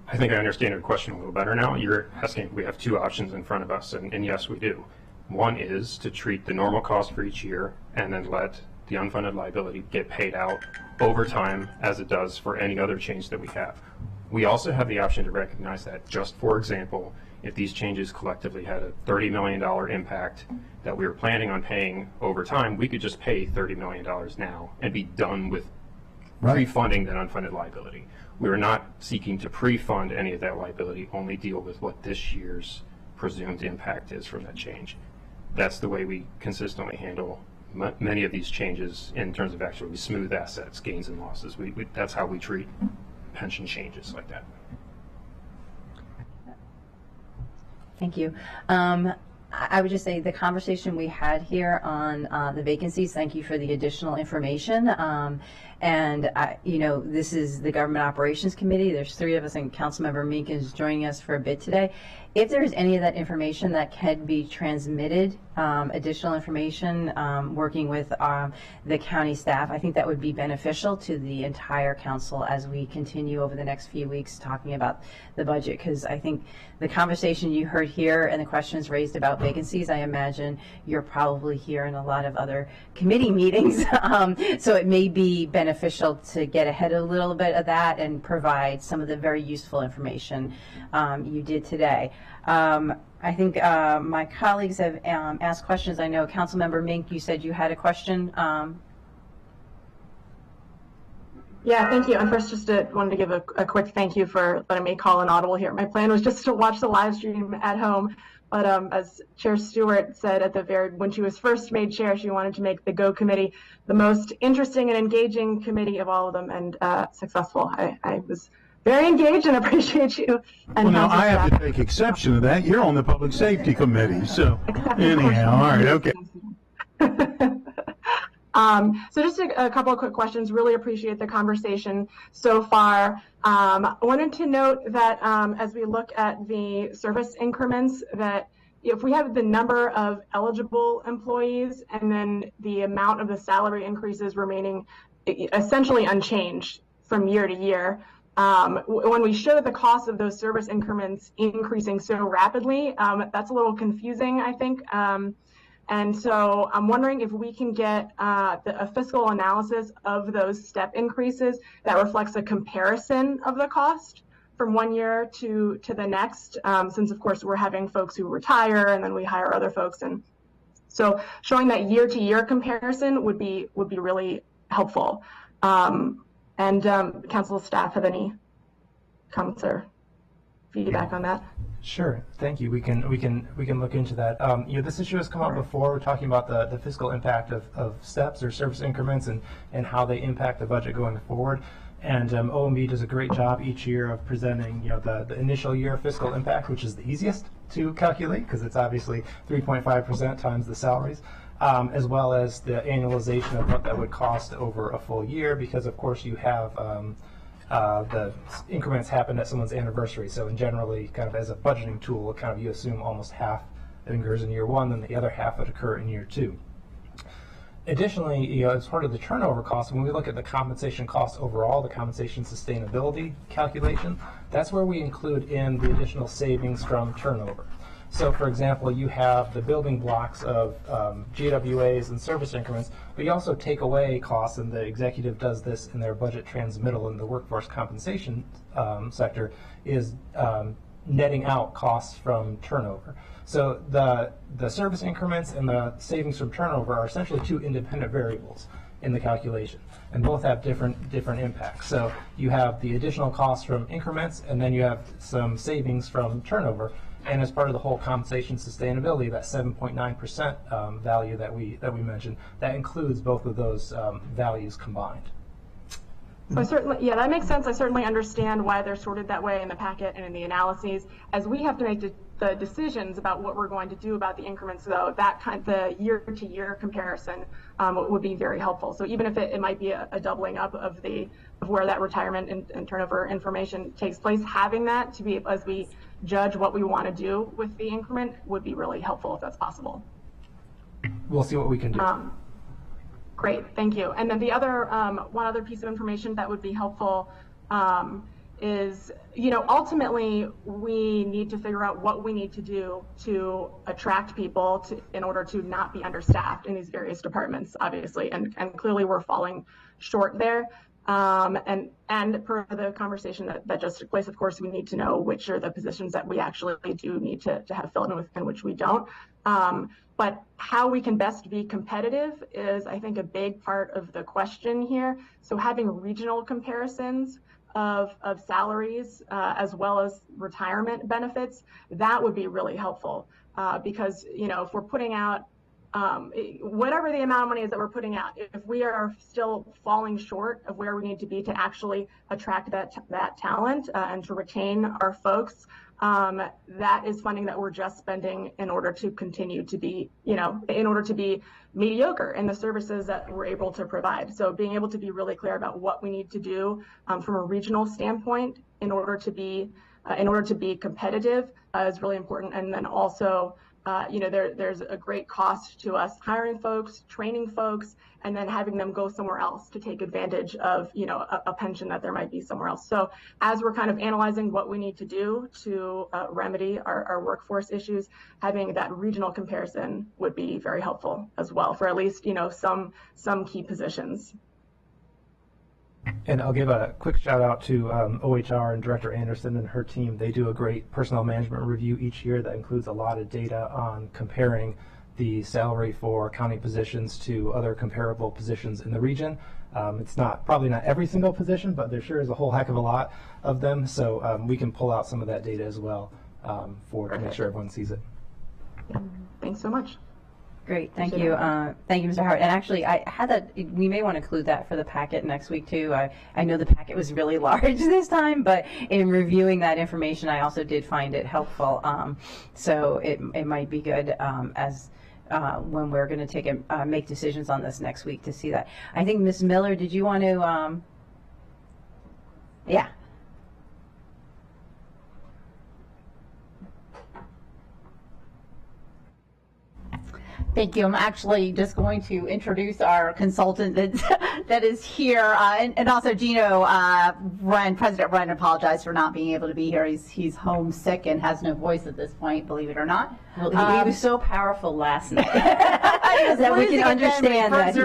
I think I understand your question a little better now. You're asking if we have two options in front of us, and yes, we do. One is to treat the normal cost for each year and then let the unfunded liability get paid out over time as it does for any other change that we have. We also have the option to recognize that, just for example, if these changes collectively had a $30 million impact that we were planning on paying over time, we could just pay $30 million now and be done with pre-funding that unfunded liability. We are not seeking to pre-fund any of that liability, only deal with what this year's presumed impact is from that change. That's the way we consistently handle many of these changes in terms of actually smooth assets, gains and losses. That's how we treat pension changes like that. Thank you. I would just say the conversation we had here on the vacancies, thank you for the additional information. And, this is the Government Operations Committee. There's 3 of us, and Councilmember Meek is joining us for a bit today. If there's any of that information that can be transmitted, additional information, working with the county staff, I think that would be beneficial to the entire council as we continue over the next few weeks talking about the budget, because I think the conversation you heard here and the questions raised about vacancies, I imagine you're probably here in a lot of other committee meetings. So it may be beneficial to get ahead a little bit of that and provide some of the very useful information you did today. I think my colleagues have asked questions. I know Councilmember Mink, you said you had a question. Yeah, thank you. And first, just wanted to give a quick thank you for letting me call an audible here. My plan was just to watch the live stream at home, but as Chair Stewart said when she was first made chair, she wanted to make the GO committee the most interesting and engaging committee of all of them, and successful. I was very engaged and appreciate you. And well, now I have to take exception to that. You're on the Public Safety Committee, so anyhow, all right, okay. So just a couple of quick questions. Really appreciate the conversation so far. I wanted to note that as we look at the service increments, that if we have the number of eligible employees and then the amount of the salary increases remaining essentially unchanged from year to year, when we show the cost of those service increments increasing so rapidly, that's a little confusing, I think. And so I'm wondering if we can get a fiscal analysis of those step increases that reflects a comparison of the cost from one year to the next, since of course we're having folks who retire and then we hire other folks. And so showing that year to year comparison would be really helpful. And council staff have any comments or feedback on that? Sure, thank you. We can look into that. This issue has come up before. We're talking about the fiscal impact of steps or service increments and how they impact the budget going forward. And OMB does a great job each year of presenting, the initial year fiscal impact, which is the easiest to calculate because it's obviously 3.5% times the salaries, as well as the annualization of what that would cost over a full year, because of course you have the increments happen at someone's anniversary. So in generally, kind of as a budgeting tool, kind of you assume almost half occurs in year 1, then the other half would occur in year 2. Additionally, as part of the turnover cost, when we look at the compensation cost overall, the compensation sustainability calculation, that's where we include in the additional savings from turnover. So, for example, you have the building blocks of GWAs and service increments, but you also take away costs, and the executive does this in their budget transmittal in the workforce compensation sector, is netting out costs from turnover. So the service increments and the savings from turnover are essentially 2 independent variables in the calculation, and both have different impacts. So you have the additional costs from increments, and then you have some savings from turnover. And as part of the whole compensation sustainability, that 7.9% value that we mentioned, that includes both of those values combined. So yeah, that makes sense. I certainly understand why they're sorted that way in the packet and in the analyses. As we have to make the decisions about what we're going to do about the increments, though, the year-to-year comparison would be very helpful. So even if it might be a doubling up of where that retirement and turnover information takes place, having that to be as we judge what we want to do with the increment would be really helpful if that's possible. We'll see what we can do. Great, thank you. And then the other one other piece of information that would be helpful is, ultimately we need to figure out what we need to do to attract people in order to not be understaffed in these various departments, obviously, and clearly we're falling short there. And per the conversation that just took place, of course, we need to know which are the positions that we actually do need to have filled in with and which we don't. But how we can best be competitive is, I think, a big part of the question here. So having regional comparisons of salaries as well as retirement benefits, that would be really helpful because, if we're putting out whatever the amount of money is that we're putting out, if we are still falling short of where we need to be to actually attract that talent and to retain our folks, that is funding that we're just spending in order to continue to be, in order to be mediocre in the services that we're able to provide. So being able to be really clear about what we need to do from a regional standpoint in order to be competitive is really important. And then also, there's a great cost to us hiring folks, training folks, and then having them go somewhere else to take advantage of, a pension that there might be somewhere else. So as we're kind of analyzing what we need to do to remedy our workforce issues, having that regional comparison would be very helpful as well for at least, some key positions. And I'll give a quick shout out to OHR and Director Anderson and her team. They do a great personnel management review each year that includes a lot of data on comparing the salary for county positions to other comparable positions in the region. It's probably not every single position, but there sure is a whole heck of a lot of them. So we can pull out some of that data as well to make sure everyone sees it. Thanks so much. Great, thank you. Thank you, Mr. Howard. And actually, I had that, we may want to include that for the packet next week too. I know the packet was really large this time, but in reviewing that information, I also did find it helpful. So it might be good as when we're going to make decisions on this next week to see that. I think Ms. Miller, did you want to, yeah. Thank you. I'm actually just going to introduce our consultant that is here, and also Gino President Wren apologized for not being able to be here. He's homesick and has no voice at this point, believe it or not. Well, he was so powerful last night that we can understand that he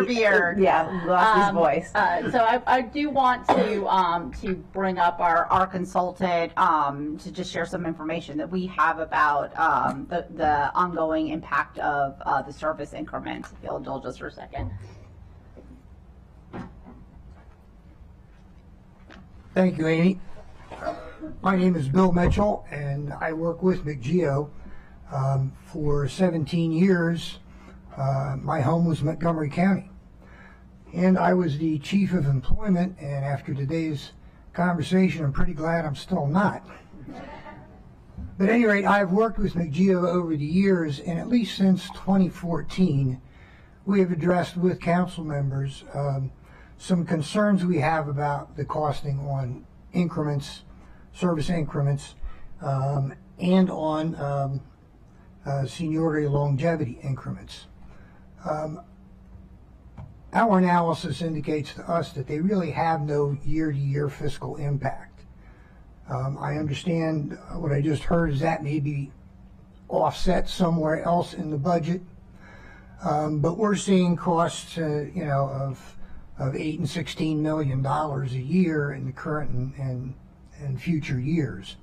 lost his voice. So I do want to bring up our consultant to just share some information that we have about the ongoing impact of the service increment. If you'll indulge us for a second. Thank you, Amy. My name is Bill Mitchell, and I work with McGeo. For 17 years, my home was Montgomery County. And I was the chief of employment, and after today's conversation, I'm pretty glad I'm still not. But at any rate, I've worked with McGeo over the years, and at least since 2014, we have addressed with council members some concerns we have about the costing on increments, service increments, and on seniority longevity increments. Our analysis indicates to us that they really have no year-to-year fiscal impact. I understand what I just heard is that may be offset somewhere else in the budget, but we're seeing costs, of $8 and $16 million a year in the current and future years.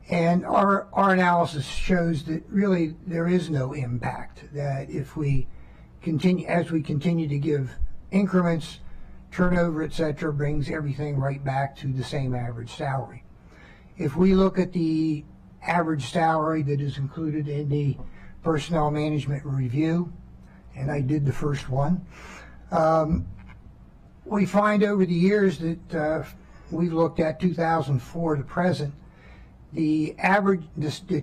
And our analysis shows that really there is no impact, that if we continue to give increments, turnover, etc., brings everything right back to the same average salary. If we look at the average salary that is included in the personnel management review, and I did the first one, we find over the years that we've looked at 2004 to present, the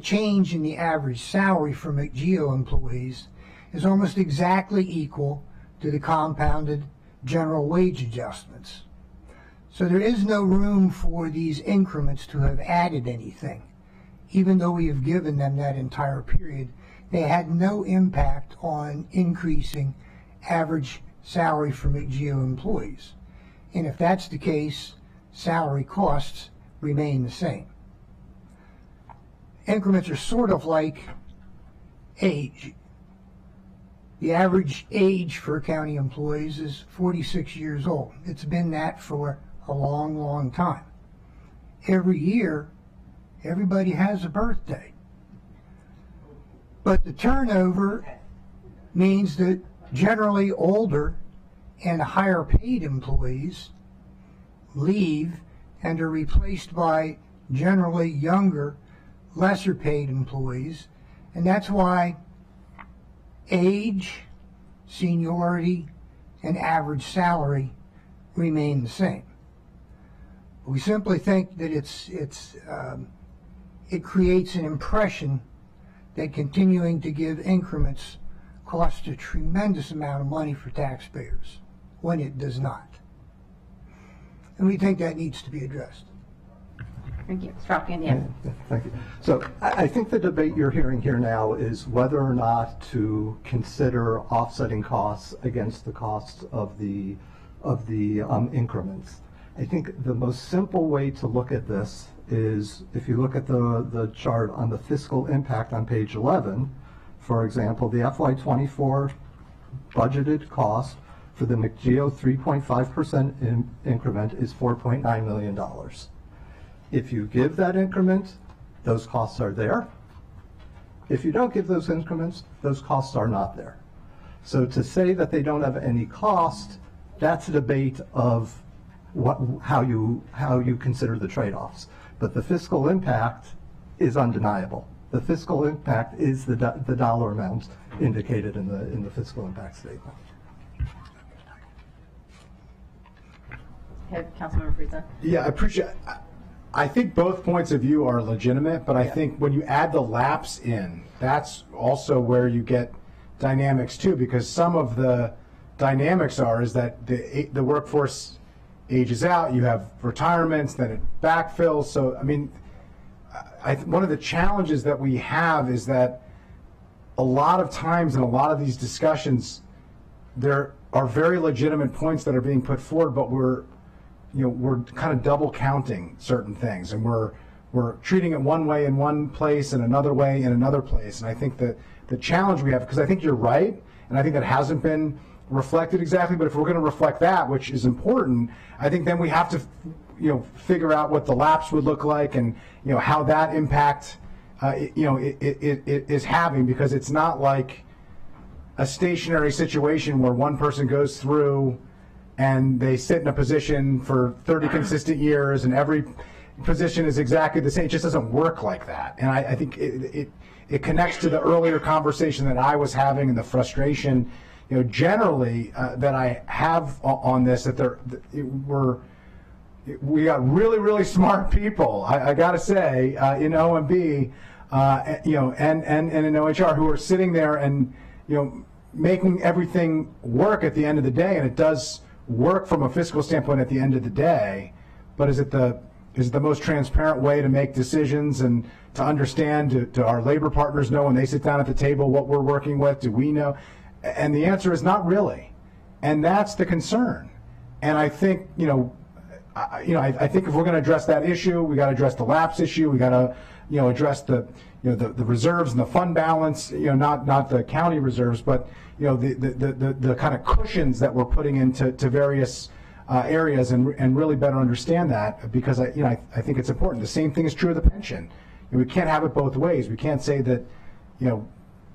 change in the average salary for McGeo employees is almost exactly equal to the compounded general wage adjustments. So there is no room for these increments to have added anything. Even though we have given them that entire period, they had no impact on increasing average salary for McGeo employees. And if that's the case, salary costs remain the same. Increments are sort of like age. The average age for county employees is 46 years old. It's been that for a long, long time. Every year, everybody has a birthday. But the turnover means that generally older and higher paid employees leave and are replaced by generally younger, lesser paid employees, and that's why age, seniority, and average salary remain the same. We simply think that it creates an impression that continuing to give increments costs a tremendous amount of money for taxpayers, when it does not. And we think that needs to be addressed. Thank you. Strauchan, yeah. Thank you. So I think the debate you're hearing here now is whether or not to consider offsetting costs against the costs of the increments. I think the most simple way to look at this is if you look at the chart on the fiscal impact on page 11, for example, the FY24 budgeted cost for the McGeo 3.5% increment is $4.9 million. If you give that increment, those costs are there. If you don't give those increments, those costs are not there. So to say that they don't have any cost, that's a debate of how you consider the trade-offs. But the fiscal impact is undeniable. The fiscal impact is the dollar amount indicated in the fiscal impact statement. Okay, Councilmember Friesen. Yeah, I appreciate. I think both points of view are legitimate, but I think when you add the lapse in, that's also where you get dynamics too, because some of the dynamics is that the workforce ages out, you have retirements, then it backfills. So, I mean, one of the challenges that we have is that a lot of times in a lot of these discussions, there are very legitimate points that are being put forward, but we're kind of double counting certain things, and we're treating it one way in one place and another way in another place. And I think that the challenge we have, because I think you're right, and I think that hasn't been reflected exactly, but if we're going to reflect that, which is important, I think then we have to figure out what the lapse would look like and how that impact it is having, because it's not like a stationary situation where one person goes through and they sit in a position for 30 consistent years and every position is exactly the same. It just doesn't work like that. And I think it connects to the earlier conversation that I was having and the frustration, generally that I have on this, that we got really, really smart people, I got to say, in OMB, and in OHR, who are sitting there and, making everything work at the end of the day. And it does work from a fiscal standpoint at the end of the day, but is it the most transparent way to make decisions and to understand, to our labor partners know when they sit down at the table what we're working with? Do we know? And the answer is not really, and that's the concern. And I think I think if we're going to address that issue, we got to address the lapse issue. We got to address the reserves and the fund balance. Not the county reserves, but the kind of cushions that we're putting into various areas, and really better understand that, because I think it's important. The same thing is true of the pension. We can't have it both ways. We can't say that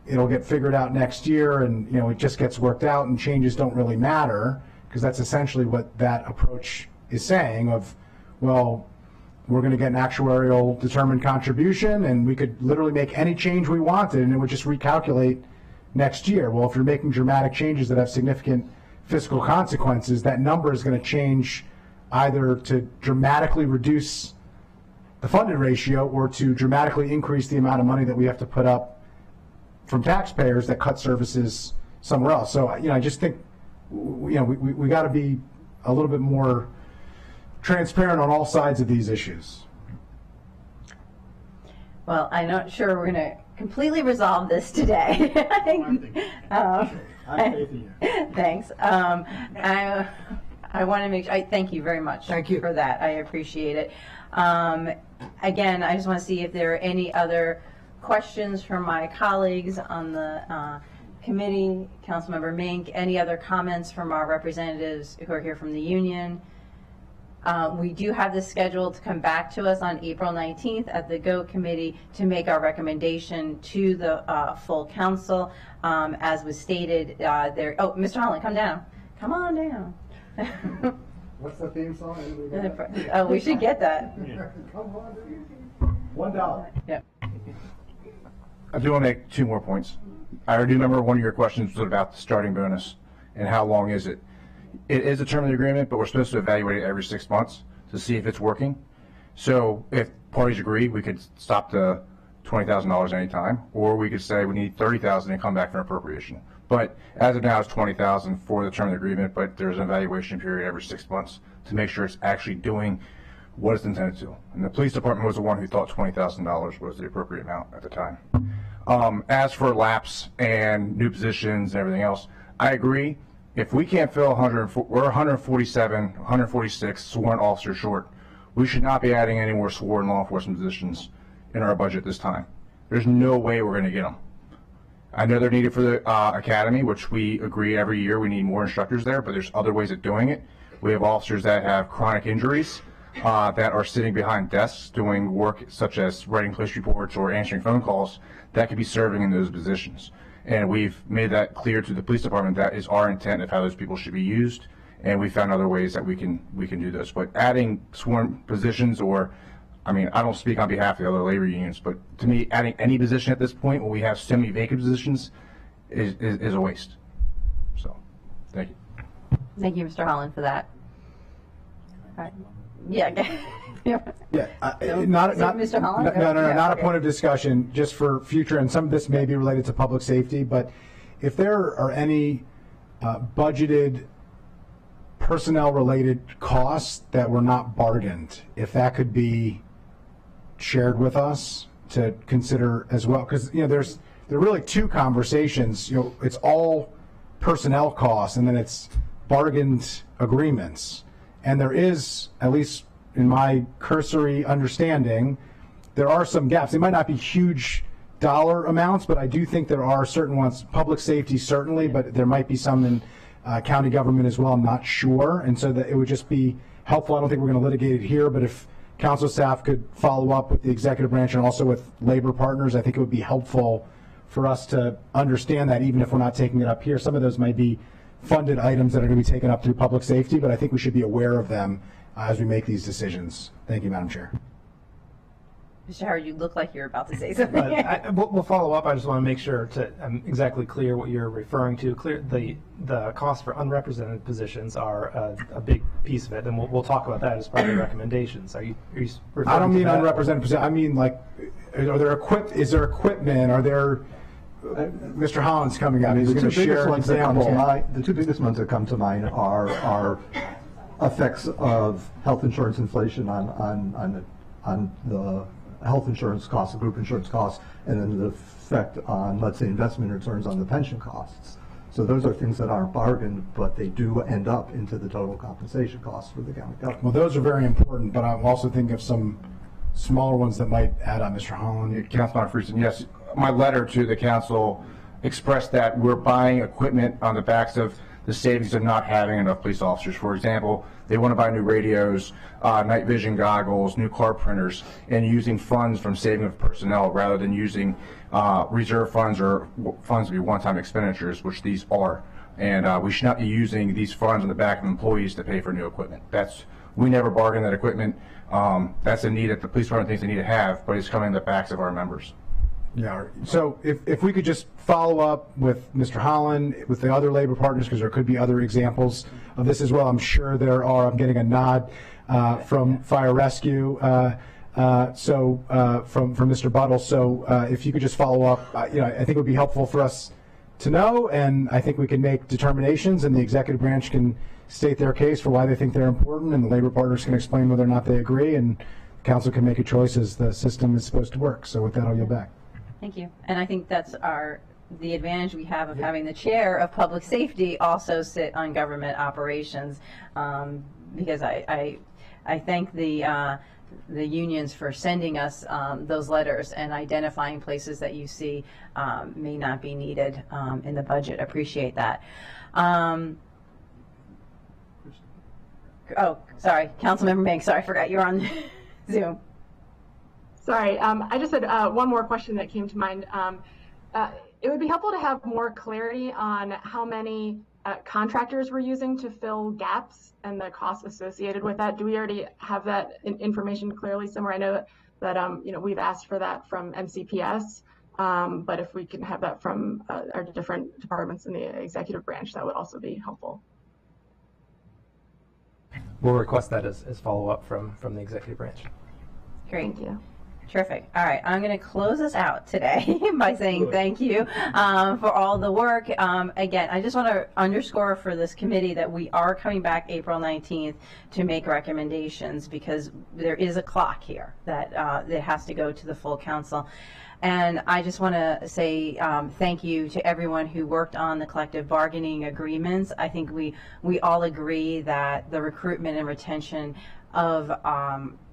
it'll get figured out next year and it just gets worked out and changes don't really matter, because that's essentially what that approach is saying of, well, we're going to get an actuarial determined contribution and we could literally make any change we wanted and it would just recalculate next year. Well, if you're making dramatic changes that have significant fiscal consequences, that number is going to change either to dramatically reduce the funded ratio or to dramatically increase the amount of money that we have to put up from taxpayers that cut services somewhere else. So, I just think, we got to be a little bit more transparent on all sides of these issues. Well, I'm not sure we're going to completely resolve this today. Thanks. I want to make sure, thank you very much for that. I appreciate it. Again, I just want to see if there are any other questions from my colleagues on the committee. Councilmember Mink, any other comments from our representatives who are here from the union? We do have this scheduled to come back to us on April 19th at the GO committee to make our recommendation to the full council. As was stated there. Oh, Mr. Holland, come down. Come on down. What's the theme song? Oh, we should get that. $1. Yep. I do want to make two more points. I already remember one of your questions was about the starting bonus and how long is it. It is a term of the agreement, but we're supposed to evaluate it every 6 months to see if it's working. So if parties agree, we could stop the $20,000 anytime, or we could say we need $30,000 and come back for an appropriation. But as of now, it's $20,000 for the term of the agreement, but there's an evaluation period every 6 months to make sure it's actually doing what it's intended to. And the police department was the one who thought $20,000 was the appropriate amount at the time. As for lapse and new positions and everything else, I agree. If we can't fill we're 147, 146 sworn officers short, we should not be adding any more sworn law enforcement positions in our budget this time. There's no way we're going to get them. I know they're needed for the academy, which we agree every year we need more instructors there, but there's other ways of doing it. We have officers that have chronic injuries that are sitting behind desks doing work such as writing police reports or answering phone calls that could be serving in those positions. And we've made that clear to the police department. That is our intent of how those people should be used, and we found other ways that we can do this. But adding sworn positions, or I mean, I don't speak on behalf of the other labor unions, but to me, adding any position at this point when we have so many vacant positions is a waste. So, thank you. Thank you, Mr. Holland, for that. All right. Yeah. Mr. Holland? Not a point of discussion, just for future, and some of this may be related to public safety, but if there are any budgeted personnel-related costs that were not bargained, if that could be shared with us to consider as well, because there are really two conversations. It's all personnel costs, and then it's bargained agreements, and there is, at least in my cursory understanding, there are some gaps. They might not be huge dollar amounts, but I do think there are certain ones. Public safety certainly, but there might be some in county government as well. I'm not sure, and so that it would just be helpful. I don't think we're going to litigate it here, but if council staff could follow up with the executive branch and also with labor partners, I think it would be helpful for us to understand that, even if we're not taking it up here. Some of those might be funded items that are going to be taken up through public safety, but I think we should be aware of them as we make these decisions. Thank you, Madam Chair. Mr. Howard, you look like you're about to say something. We'll follow up. I just want to make sure I'm exactly clear what you're referring to. The costs for unrepresented positions are a big piece of it, and we'll talk about that as part of the recommendations. Are you referring I don't mean to unrepresented positions. I mean, like, is there equipment? Are there? Mr. Holland's coming out. He's going to share an example. The two biggest ones that come to mind are effects of health insurance inflation on the health insurance costs, the group insurance costs, and then the effect on, let's say, investment returns on the pension costs. So those are things that aren't bargained, but they do end up into the total compensation costs for the county government. Well, those are very important, but I'm also thinking of some smaller ones that might add on. Mr. Holland. Councilman Friesen, yes, my letter to the council expressed that we're buying equipment on the backs of the savings of not having enough police officers. For example, they want to buy new radios, night vision goggles, new car printers, and using funds from saving of personnel rather than using reserve funds or funds to be one-time expenditures, which these are. And we should not be using these funds on the back of employees to pay for new equipment. We never bargain that equipment. That's a need that the police department thinks they need to have, but it's coming in the backs of our members. Yeah. So if we could just follow up with Mr. Holland, with the other labor partners, because there could be other examples of this as well. I'm sure there are. I'm getting a nod from Fire Rescue, from Mr. Buttle. So if you could just follow up, I think it would be helpful for us to know, and I think we can make determinations, and the executive branch can state their case for why they think they're important, and the labor partners can explain whether or not they agree, and council can make a choice as the system is supposed to work. So with that, I'll yield back. Thank you. And I think that's the advantage we have of having the chair of public safety also sit on government operations, because I thank the unions for sending us those letters and identifying places that you see may not be needed in the budget. Appreciate that. Oh, sorry, Councilmember Meng. Sorry, I forgot you were on Zoom. Sorry, I just had one more question that came to mind. It would be helpful to have more clarity on how many contractors we're using to fill gaps and the costs associated with that. Do we already have that information clearly somewhere? I know that we've asked for that from MCPS, but if we can have that from our different departments in the executive branch, that would also be helpful. We'll request that as follow-up from the executive branch. Great. Thank you. Terrific. All right, I'm going to close us out today by saying thank you for all the work. Again, I just want to underscore for this committee that we are coming back April 19th to make recommendations, because there is a clock here that has to go to the full council. And I just want to say thank you to everyone who worked on the collective bargaining agreements. I think we all agree that the recruitment and retention of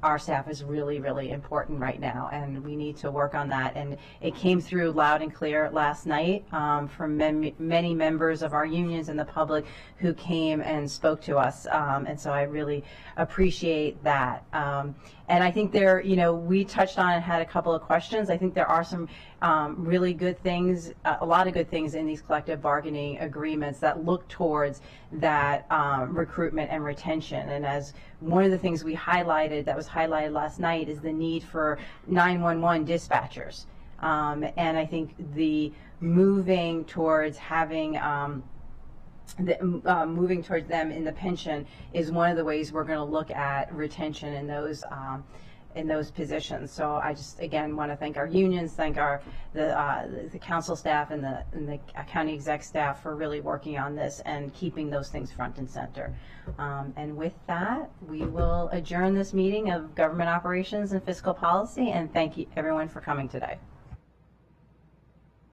our staff is really, really important right now, and we need to work on that. And it came through loud and clear last night from many members of our unions and the public who came and spoke to us, and so I really appreciate that. And I think we touched on and had a couple of questions. I think there are some really good things, a lot of good things in these collective bargaining agreements that look towards that recruitment and retention. And as one of the things we highlighted, that was highlighted last night, is the need for 911 dispatchers. And I think the moving towards having moving towards them in the pension is one of the ways we're going to look at retention in those positions. So I just again want to thank our unions, thank the council staff and the county exec staff for really working on this and keeping those things front and center. And with that, we will adjourn this meeting of Government Operations and Fiscal Policy, and thank you everyone for coming today.